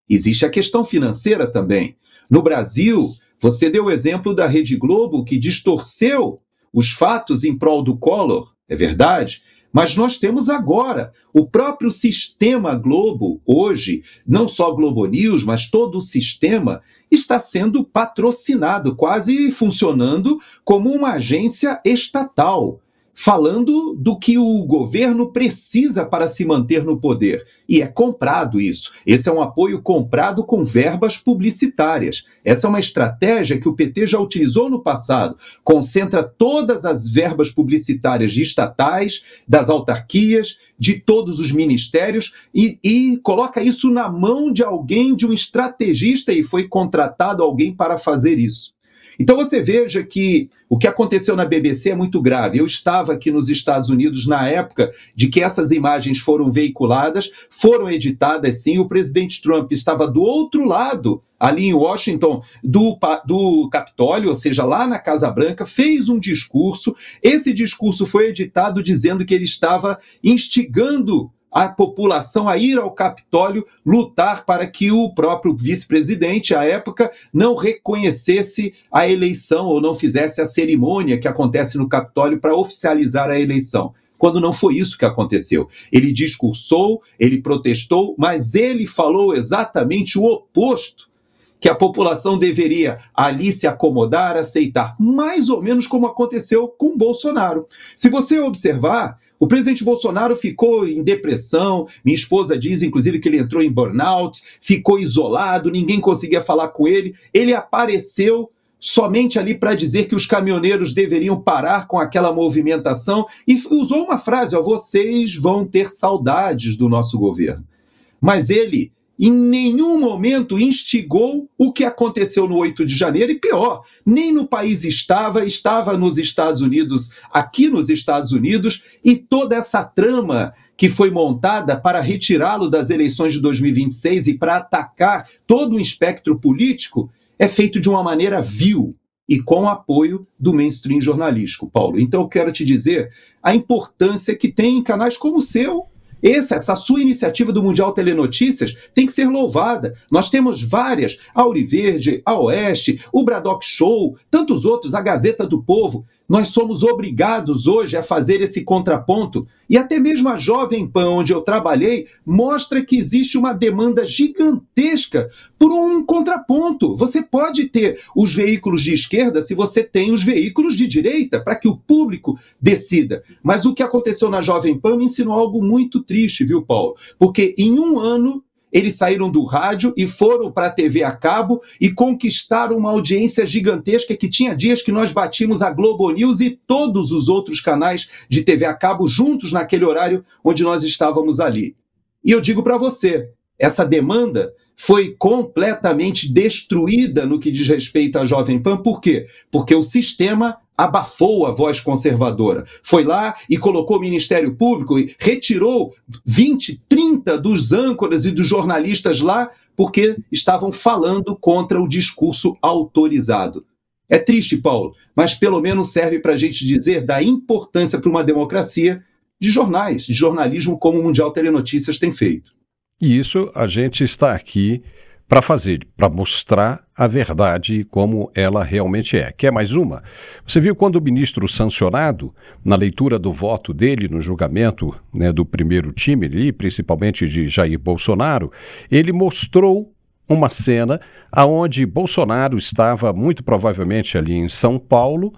existe a questão financeira também. No Brasil, você deu o exemplo da Rede Globo, que distorceu os fatos em prol do Collor, é verdade, mas nós temos agora o próprio sistema Globo, hoje, não só Globo News, mas todo o sistema está sendo patrocinado, quase funcionando como uma agência estatal, falando do que o governo precisa para se manter no poder. E é comprado isso. Esse é um apoio comprado com verbas publicitárias. Essa é uma estratégia que o PT já utilizou no passado. Concentra todas as verbas publicitárias de estatais, das autarquias, de todos os ministérios e coloca isso na mão de alguém, de um estrategista, e foi contratado alguém para fazer isso. Então você veja que o que aconteceu na BBC é muito grave. Eu estava aqui nos Estados Unidos na época de que essas imagens foram veiculadas, foram editadas sim, o presidente Trump estava do outro lado, ali em Washington, do Capitólio, ou seja, lá na Casa Branca, fez um discurso. Esse discurso foi editado dizendo que ele estava instigando a população a ir ao Capitólio lutar para que o próprio vice-presidente, à época, não reconhecesse a eleição ou não fizesse a cerimônia que acontece no Capitólio para oficializar a eleição. Quando não foi isso que aconteceu. Ele discursou, ele protestou, mas ele falou exatamente o oposto, que a população deveria ali se acomodar, aceitar, mais ou menos como aconteceu com Bolsonaro. Se você observar, o presidente Bolsonaro ficou em depressão, minha esposa diz, inclusive, que ele entrou em burnout, ficou isolado, ninguém conseguia falar com ele. Ele apareceu somente ali para dizer que os caminhoneiros deveriam parar com aquela movimentação e usou uma frase, vocês vão ter saudades do nosso governo. Mas ele em nenhum momento instigou o que aconteceu no 8 de janeiro, e pior, nem no país estava nos Estados Unidos, aqui nos Estados Unidos, e toda essa trama que foi montada para retirá-lo das eleições de 2026 e para atacar todo o espectro político, é feito de uma maneira vil e com o apoio do mainstream jornalístico, Paulo. Então eu quero te dizer a importância que tem em canais como o seu. Essa sua iniciativa do Mundial Telenotícias tem que ser louvada. Nós temos várias, a Auriverde, a Oeste, o Braddock Show, tantos outros, a Gazeta do Povo. Nós somos obrigados hoje a fazer esse contraponto. E até mesmo a Jovem Pan, onde eu trabalhei, mostra que existe uma demanda gigantesca por um contraponto. Você pode ter os veículos de esquerda se você tem os veículos de direita, para que o público decida. Mas o que aconteceu na Jovem Pan me ensinou algo muito triste, viu, Paulo? Porque em um ano eles saíram do rádio e foram para a TV a cabo e conquistaram uma audiência gigantesca que tinha dias que nós batimos a Globo News e todos os outros canais de TV a cabo juntos naquele horário onde nós estávamos ali. E eu digo para você, essa demanda foi completamente destruída no que diz respeito à Jovem Pan. Por quê? Porque o sistema abafou a voz conservadora. Foi lá e colocou o Ministério Público e retirou 20, 30 dos âncoras e dos jornalistas lá porque estavam falando contra o discurso autorizado. É triste, Paulo, mas pelo menos serve para a gente dizer da importância para uma democracia de jornais, de jornalismo como o Mundial Telenotícias tem feito. E isso a gente está aqui para fazer, para mostrar a verdade como ela realmente é. Quer mais uma? Você viu quando o ministro sancionado, na leitura do voto dele no julgamento, né, do primeiro time ali, principalmente de Jair Bolsonaro, ele mostrou uma cena onde Bolsonaro estava muito provavelmente ali em São Paulo,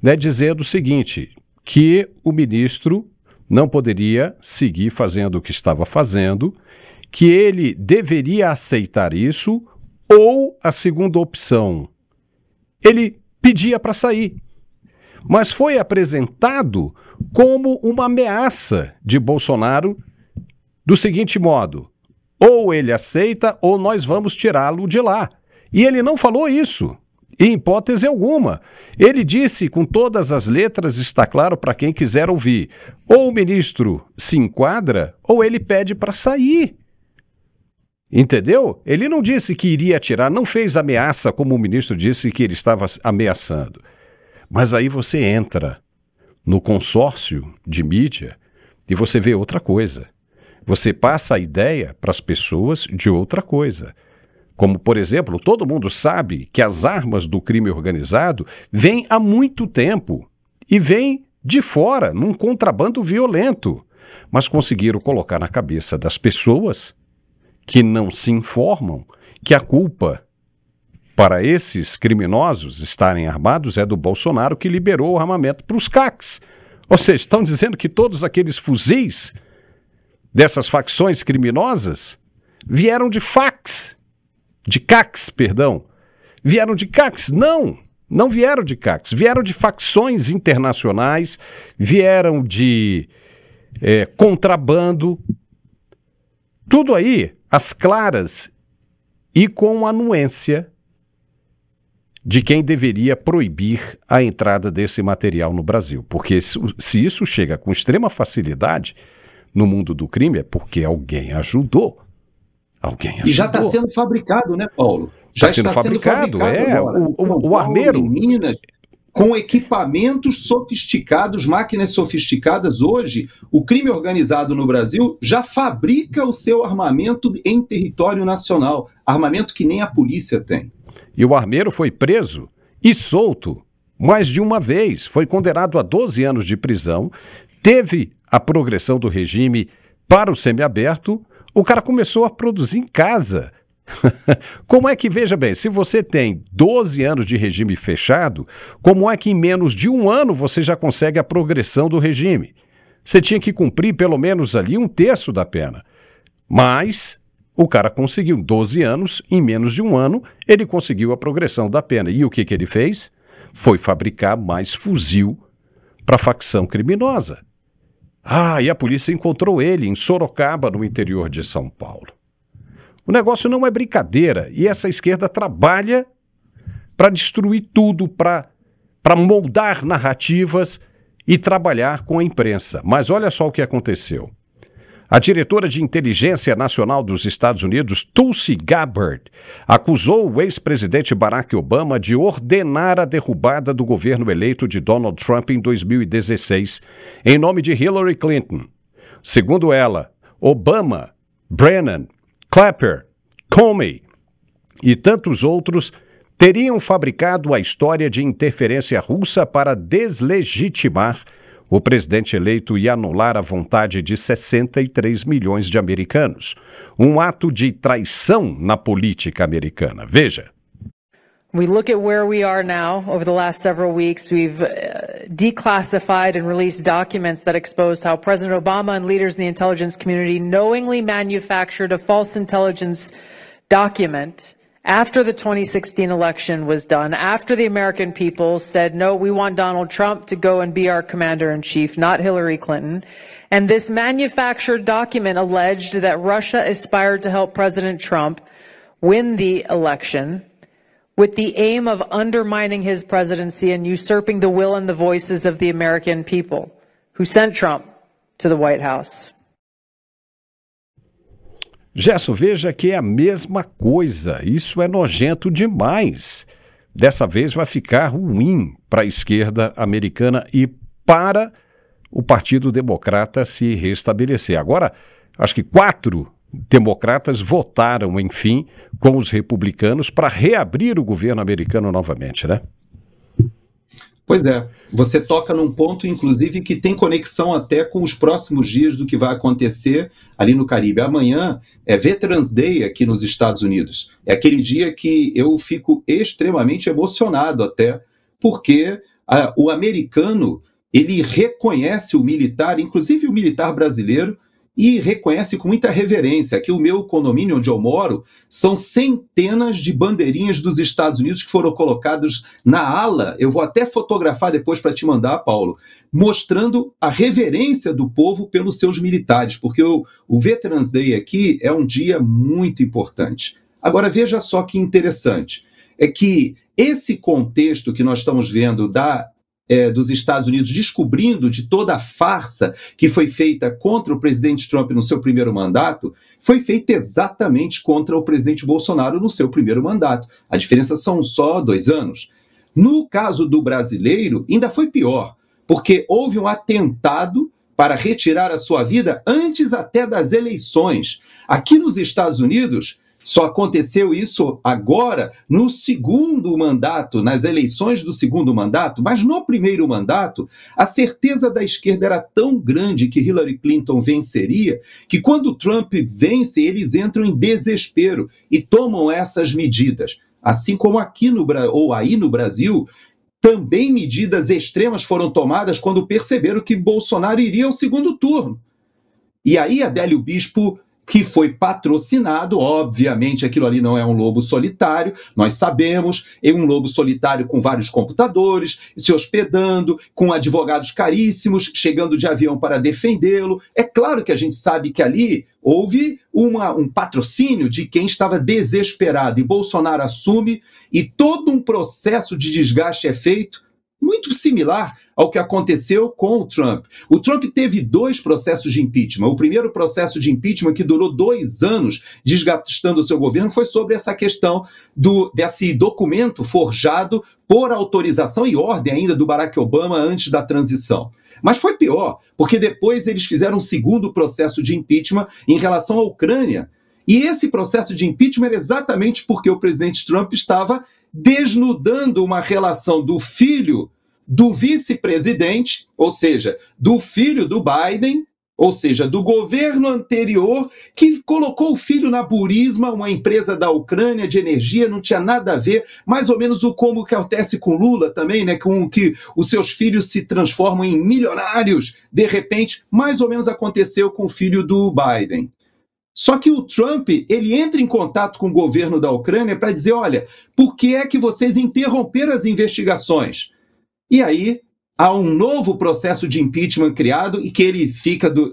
né, dizendo o seguinte: que o ministro não poderia seguir fazendo o que estava fazendo, que ele deveria aceitar isso, ou a segunda opção, ele pedia para sair. Mas foi apresentado como uma ameaça de Bolsonaro do seguinte modo: ou ele aceita ou nós vamos tirá-lo de lá. E ele não falou isso, em hipótese alguma. Ele disse com todas as letras, está claro para quem quiser ouvir, ou o ministro se enquadra ou ele pede para sair. Entendeu? Ele não disse que iria tirar, não fez ameaça como o ministro disse que ele estava ameaçando. Mas aí você entra no consórcio de mídia e você vê outra coisa. Você passa a ideia para as pessoas de outra coisa. Como, por exemplo, todo mundo sabe que as armas do crime organizado vêm há muito tempo e vêm de fora, num contrabando violento. Mas conseguiram colocar na cabeça das pessoas que não se informam que a culpa para esses criminosos estarem armados é do Bolsonaro, que liberou o armamento para os CACs. Ou seja, estão dizendo que todos aqueles fuzis dessas facções criminosas vieram de CACs, perdão. Vieram de CACs? Não vieram de CACs. Vieram de facções internacionais, vieram de contrabando. Tudo aí, às claras e com anuência de quem deveria proibir a entrada desse material no Brasil. Porque se isso chega com extrema facilidade no mundo do crime, é porque alguém ajudou. E já está sendo fabricado, né, Paulo? Já está sendo fabricado, o armeiro. Em Minas, com equipamentos sofisticados, máquinas sofisticadas. Hoje, o crime organizado no Brasil já fabrica o seu armamento em território nacional. Armamento que nem a polícia tem. E o armeiro foi preso e solto mais de uma vez. Foi condenado a 12 anos de prisão, teve a progressão do regime para o semiaberto. O cara começou a produzir em casa. Como é que, veja bem, se você tem 12 anos de regime fechado, como é que em menos de um ano você já consegue a progressão do regime? Você tinha que cumprir pelo menos ali 1/3 da pena. Mas o cara conseguiu 12 anos, em menos de um ano, ele conseguiu a progressão da pena. E o que ele fez? Foi fabricar mais fuzil para a facção criminosa. E a polícia encontrou ele em Sorocaba, no interior de São Paulo. O negócio não é brincadeira, e essa esquerda trabalha para destruir tudo, para moldar narrativas e trabalhar com a imprensa. Mas olha só o que aconteceu. A diretora de Inteligência Nacional dos Estados Unidos, Tulsi Gabbard, acusou o ex-presidente Barack Obama de ordenar a derrubada do governo eleito de Donald Trump em 2016, em nome de Hillary Clinton. Segundo ela, Obama, Brennan, Clapper, Comey e tantos outros teriam fabricado a história de interferência russa para deslegitimar o presidente eleito e anular a vontade de 63 milhões de americanos. Um ato de traição na política americana. Veja. We look at where we are now. Over the last several weeks, we've declassified and released documents that exposed how President Obama and leaders in the intelligence community knowingly manufactured a false intelligence document after the 2016 election was done, after the American people said, no, we want Donald Trump to go and be our commander-in-chief, not Hillary Clinton. And this manufactured document alleged that Russia aspired to help President Trump win the election with the aim of undermining his presidency and usurping the will and the voices of the American people who sent Trump to the White House. Gerson, veja que é a mesma coisa. Isso é nojento demais. Dessa vez vai ficar ruim para a esquerda americana e para o Partido Democrata se restabelecer. Agora, acho que 4 democratas votaram, enfim, com os republicanos para reabrir o governo americano novamente, né? Pois é, você toca num ponto, inclusive, que tem conexão até com os próximos dias do que vai acontecer ali no Caribe. Amanhã é Veterans Day aqui nos Estados Unidos. É aquele dia que eu fico extremamente emocionado até, porque o americano ele reconhece o militar, inclusive o militar brasileiro, e reconhece com muita reverência. Aqui o meu condomínio onde eu moro são centenas de bandeirinhas dos Estados Unidos que foram colocadas na ala. Eu vou até fotografar depois para te mandar, Paulo, mostrando a reverência do povo pelos seus militares, porque o Veterans Day aqui é um dia muito importante. Agora veja só que interessante, é que esse contexto que nós estamos vendo dos Estados Unidos descobrindo de toda a farsa que foi feita contra o presidente Trump no seu primeiro mandato, foi feita exatamente contra o presidente Bolsonaro no seu primeiro mandato. A diferença são só 2 anos. No caso do brasileiro, ainda foi pior, porque houve um atentado para retirar a sua vida antes até das eleições. Aqui nos Estados Unidos, só aconteceu isso agora no segundo mandato, nas eleições do segundo mandato, mas no primeiro mandato, a certeza da esquerda era tão grande que Hillary Clinton venceria, que quando Trump vence, eles entram em desespero e tomam essas medidas. Assim como aqui aí no Brasil, também medidas extremas foram tomadas quando perceberam que Bolsonaro iria ao segundo turno. E aí Adélio Bispo, que foi patrocinado, obviamente aquilo ali não é um lobo solitário, nós sabemos, é um lobo solitário com vários computadores, se hospedando, com advogados caríssimos, chegando de avião para defendê-lo. É claro que a gente sabe que ali houve um patrocínio de quem estava desesperado, e Bolsonaro assume, e todo um processo de desgaste é feito, muito similar ao que aconteceu com o Trump. O Trump teve 2 processos de impeachment. O primeiro processo de impeachment, que durou 2 anos desgastando o seu governo, foi sobre essa questão desse documento forjado por autorização e ordem ainda do Barack Obama antes da transição. Mas foi pior, porque depois eles fizeram um segundo processo de impeachment em relação à Ucrânia. E esse processo de impeachment era exatamente porque o presidente Trump estava desnudando uma relação do filho do vice-presidente, ou seja, do filho do Biden, ou seja, do governo anterior, que colocou o filho na Burisma, uma empresa da Ucrânia de energia, não tinha nada a ver, mais ou menos como que acontece com Lula também, né, com que os seus filhos se transformam em milionários, de repente, mais ou menos aconteceu com o filho do Biden. Só que o Trump, ele entra em contato com o governo da Ucrânia para dizer, olha, por que é que vocês interromperam as investigações? E aí há um novo processo de impeachment criado e que ele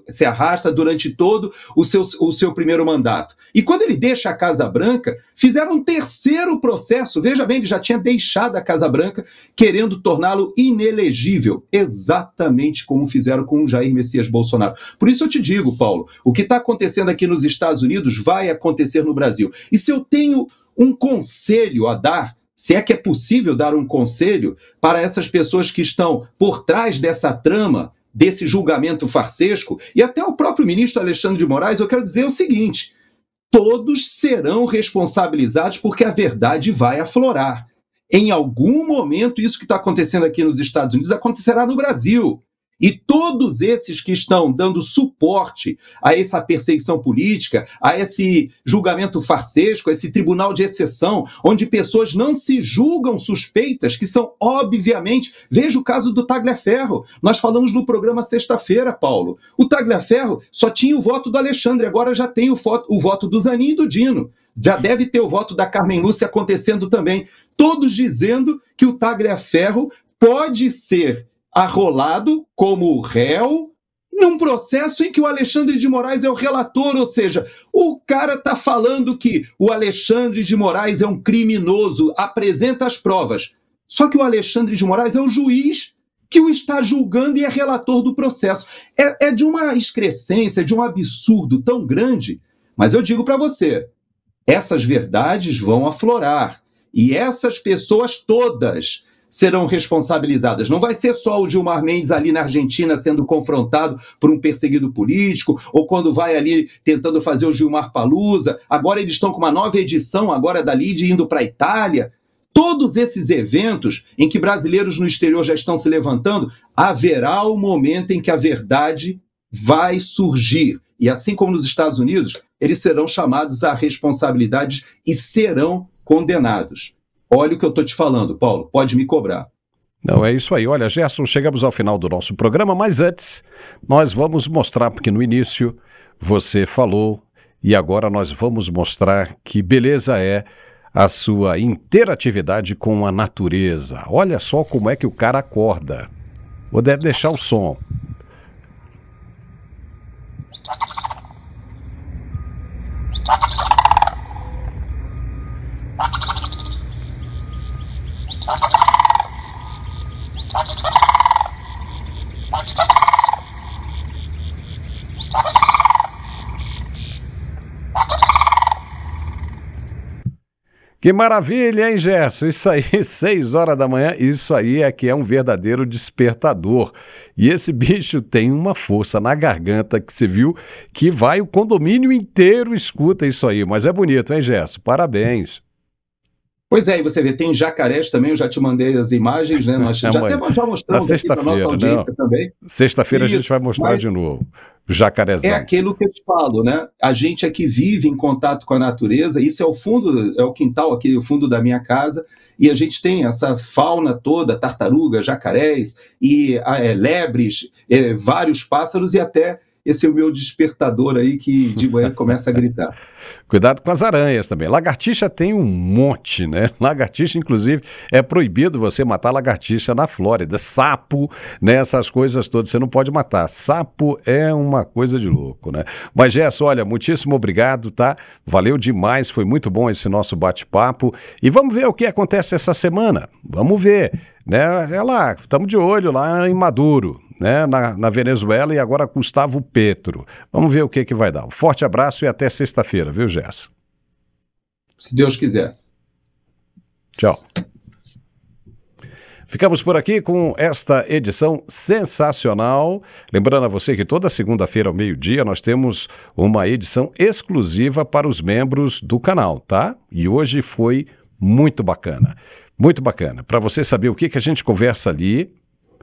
se arrasta durante todo o seu primeiro mandato. E quando ele deixa a Casa Branca, fizeram um terceiro processo. Veja bem, ele já tinha deixado a Casa Branca querendo torná-lo inelegível, exatamente como fizeram com o Jair Messias Bolsonaro. Por isso eu te digo, Paulo, o que está acontecendo aqui nos Estados Unidos vai acontecer no Brasil. E se eu tenho um conselho a dar, se é que é possível dar um conselho para essas pessoas que estão por trás dessa trama, desse julgamento farsesco, e até o próprio ministro Alexandre de Moraes, eu quero dizer o seguinte: todos serão responsabilizados porque a verdade vai aflorar. Em algum momento, isso que está acontecendo aqui nos Estados Unidos acontecerá no Brasil. E todos esses que estão dando suporte a essa perseguição política, a esse julgamento farsesco, a esse tribunal de exceção, onde pessoas não se julgam suspeitas, que são obviamente... Veja o caso do Tagliaferro. Nós falamos no programa sexta-feira, Paulo. O Tagliaferro só tinha o voto do Alexandre, agora já tem o voto do Zanin e do Dino. Já deve ter o voto da Carmen Lúcia acontecendo também. Todos dizendo que o Tagliaferro pode ser arrolado como réu num processo em que o Alexandre de Moraes é o relator, ou seja, o cara está falando que o Alexandre de Moraes é um criminoso, apresenta as provas. Só que o Alexandre de Moraes é o juiz que o está julgando e é relator do processo. É de uma excrescência, de um absurdo tão grande. Mas eu digo para você, essas verdades vão aflorar. E essas pessoas todas serão responsabilizadas. Não vai ser só o Gilmar Mendes ali na Argentina sendo confrontado por um perseguido político, ou quando vai ali tentando fazer o Gilmar Palusa. Agora eles estão com uma nova edição agora da Lide indo para a Itália. Todos esses eventos em que brasileiros no exterior já estão se levantando, haverá um momento em que a verdade vai surgir. E assim como nos Estados Unidos, eles serão chamados à responsabilidade e serão condenados. Olha o que eu estou te falando, Paulo, pode me cobrar. Não, é isso aí. Olha, Gerson, chegamos ao final do nosso programa, mas antes nós vamos mostrar, porque no início você falou e agora nós vamos mostrar que beleza é a sua interatividade com a natureza. Olha só como é que o cara acorda. Vou deixar o som. Que maravilha, hein, Gerson? Isso aí, 6 horas da manhã, isso aí é que é um verdadeiro despertador. E esse bicho tem uma força na garganta que você viu que vai, o condomínio inteiro escuta isso aí. Mas é bonito, hein, Gerson? Parabéns. Pois é, e você vê, tem jacarés também, eu já te mandei as imagens, né? Nós já mostramos na sexta-feira, também. Sexta-feira a gente vai mostrar de novo. Jacarezão. É aquilo que eu te falo, né? A gente aqui vive em contato com a natureza, isso é o fundo, é o quintal aqui, o fundo da minha casa, e a gente tem essa fauna toda, tartaruga, jacarés, e lebres, vários pássaros e até esse é o meu despertador aí que de manhã começa a gritar. Cuidado com as aranhas também. Lagartixa tem um monte, né? Lagartixa, inclusive, é proibido você matar lagartixa na Flórida. Sapo, né? Essas coisas todas você não pode matar. Sapo é uma coisa de louco, né? Mas, Gerson, olha, muitíssimo obrigado, tá? Valeu demais, foi muito bom esse nosso bate-papo. E vamos ver o que acontece essa semana. Vamos ver, né? É lá, estamos de olho lá em Maduro, né, na Venezuela, e agora Gustavo Petro. Vamos ver o que vai dar. Um forte abraço e até sexta-feira, viu, Gerson? Se Deus quiser. Tchau. Ficamos por aqui com esta edição sensacional. Lembrando a você que toda segunda-feira ao meio-dia nós temos uma edição exclusiva para os membros do canal, tá? E hoje foi muito bacana. Muito bacana. Para você saber o que a gente conversa ali,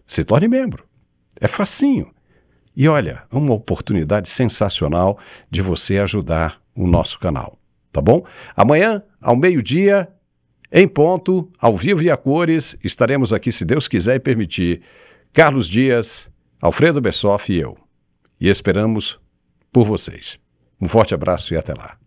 se torne membro. É facinho. E olha, uma oportunidade sensacional de você ajudar o nosso canal, tá bom? Amanhã, ao meio-dia, em ponto, ao vivo e a cores, estaremos aqui, se Deus quiser e permitir, Carlos Dias, Alfredo Bessoff e eu. E esperamos por vocês. Um forte abraço e até lá.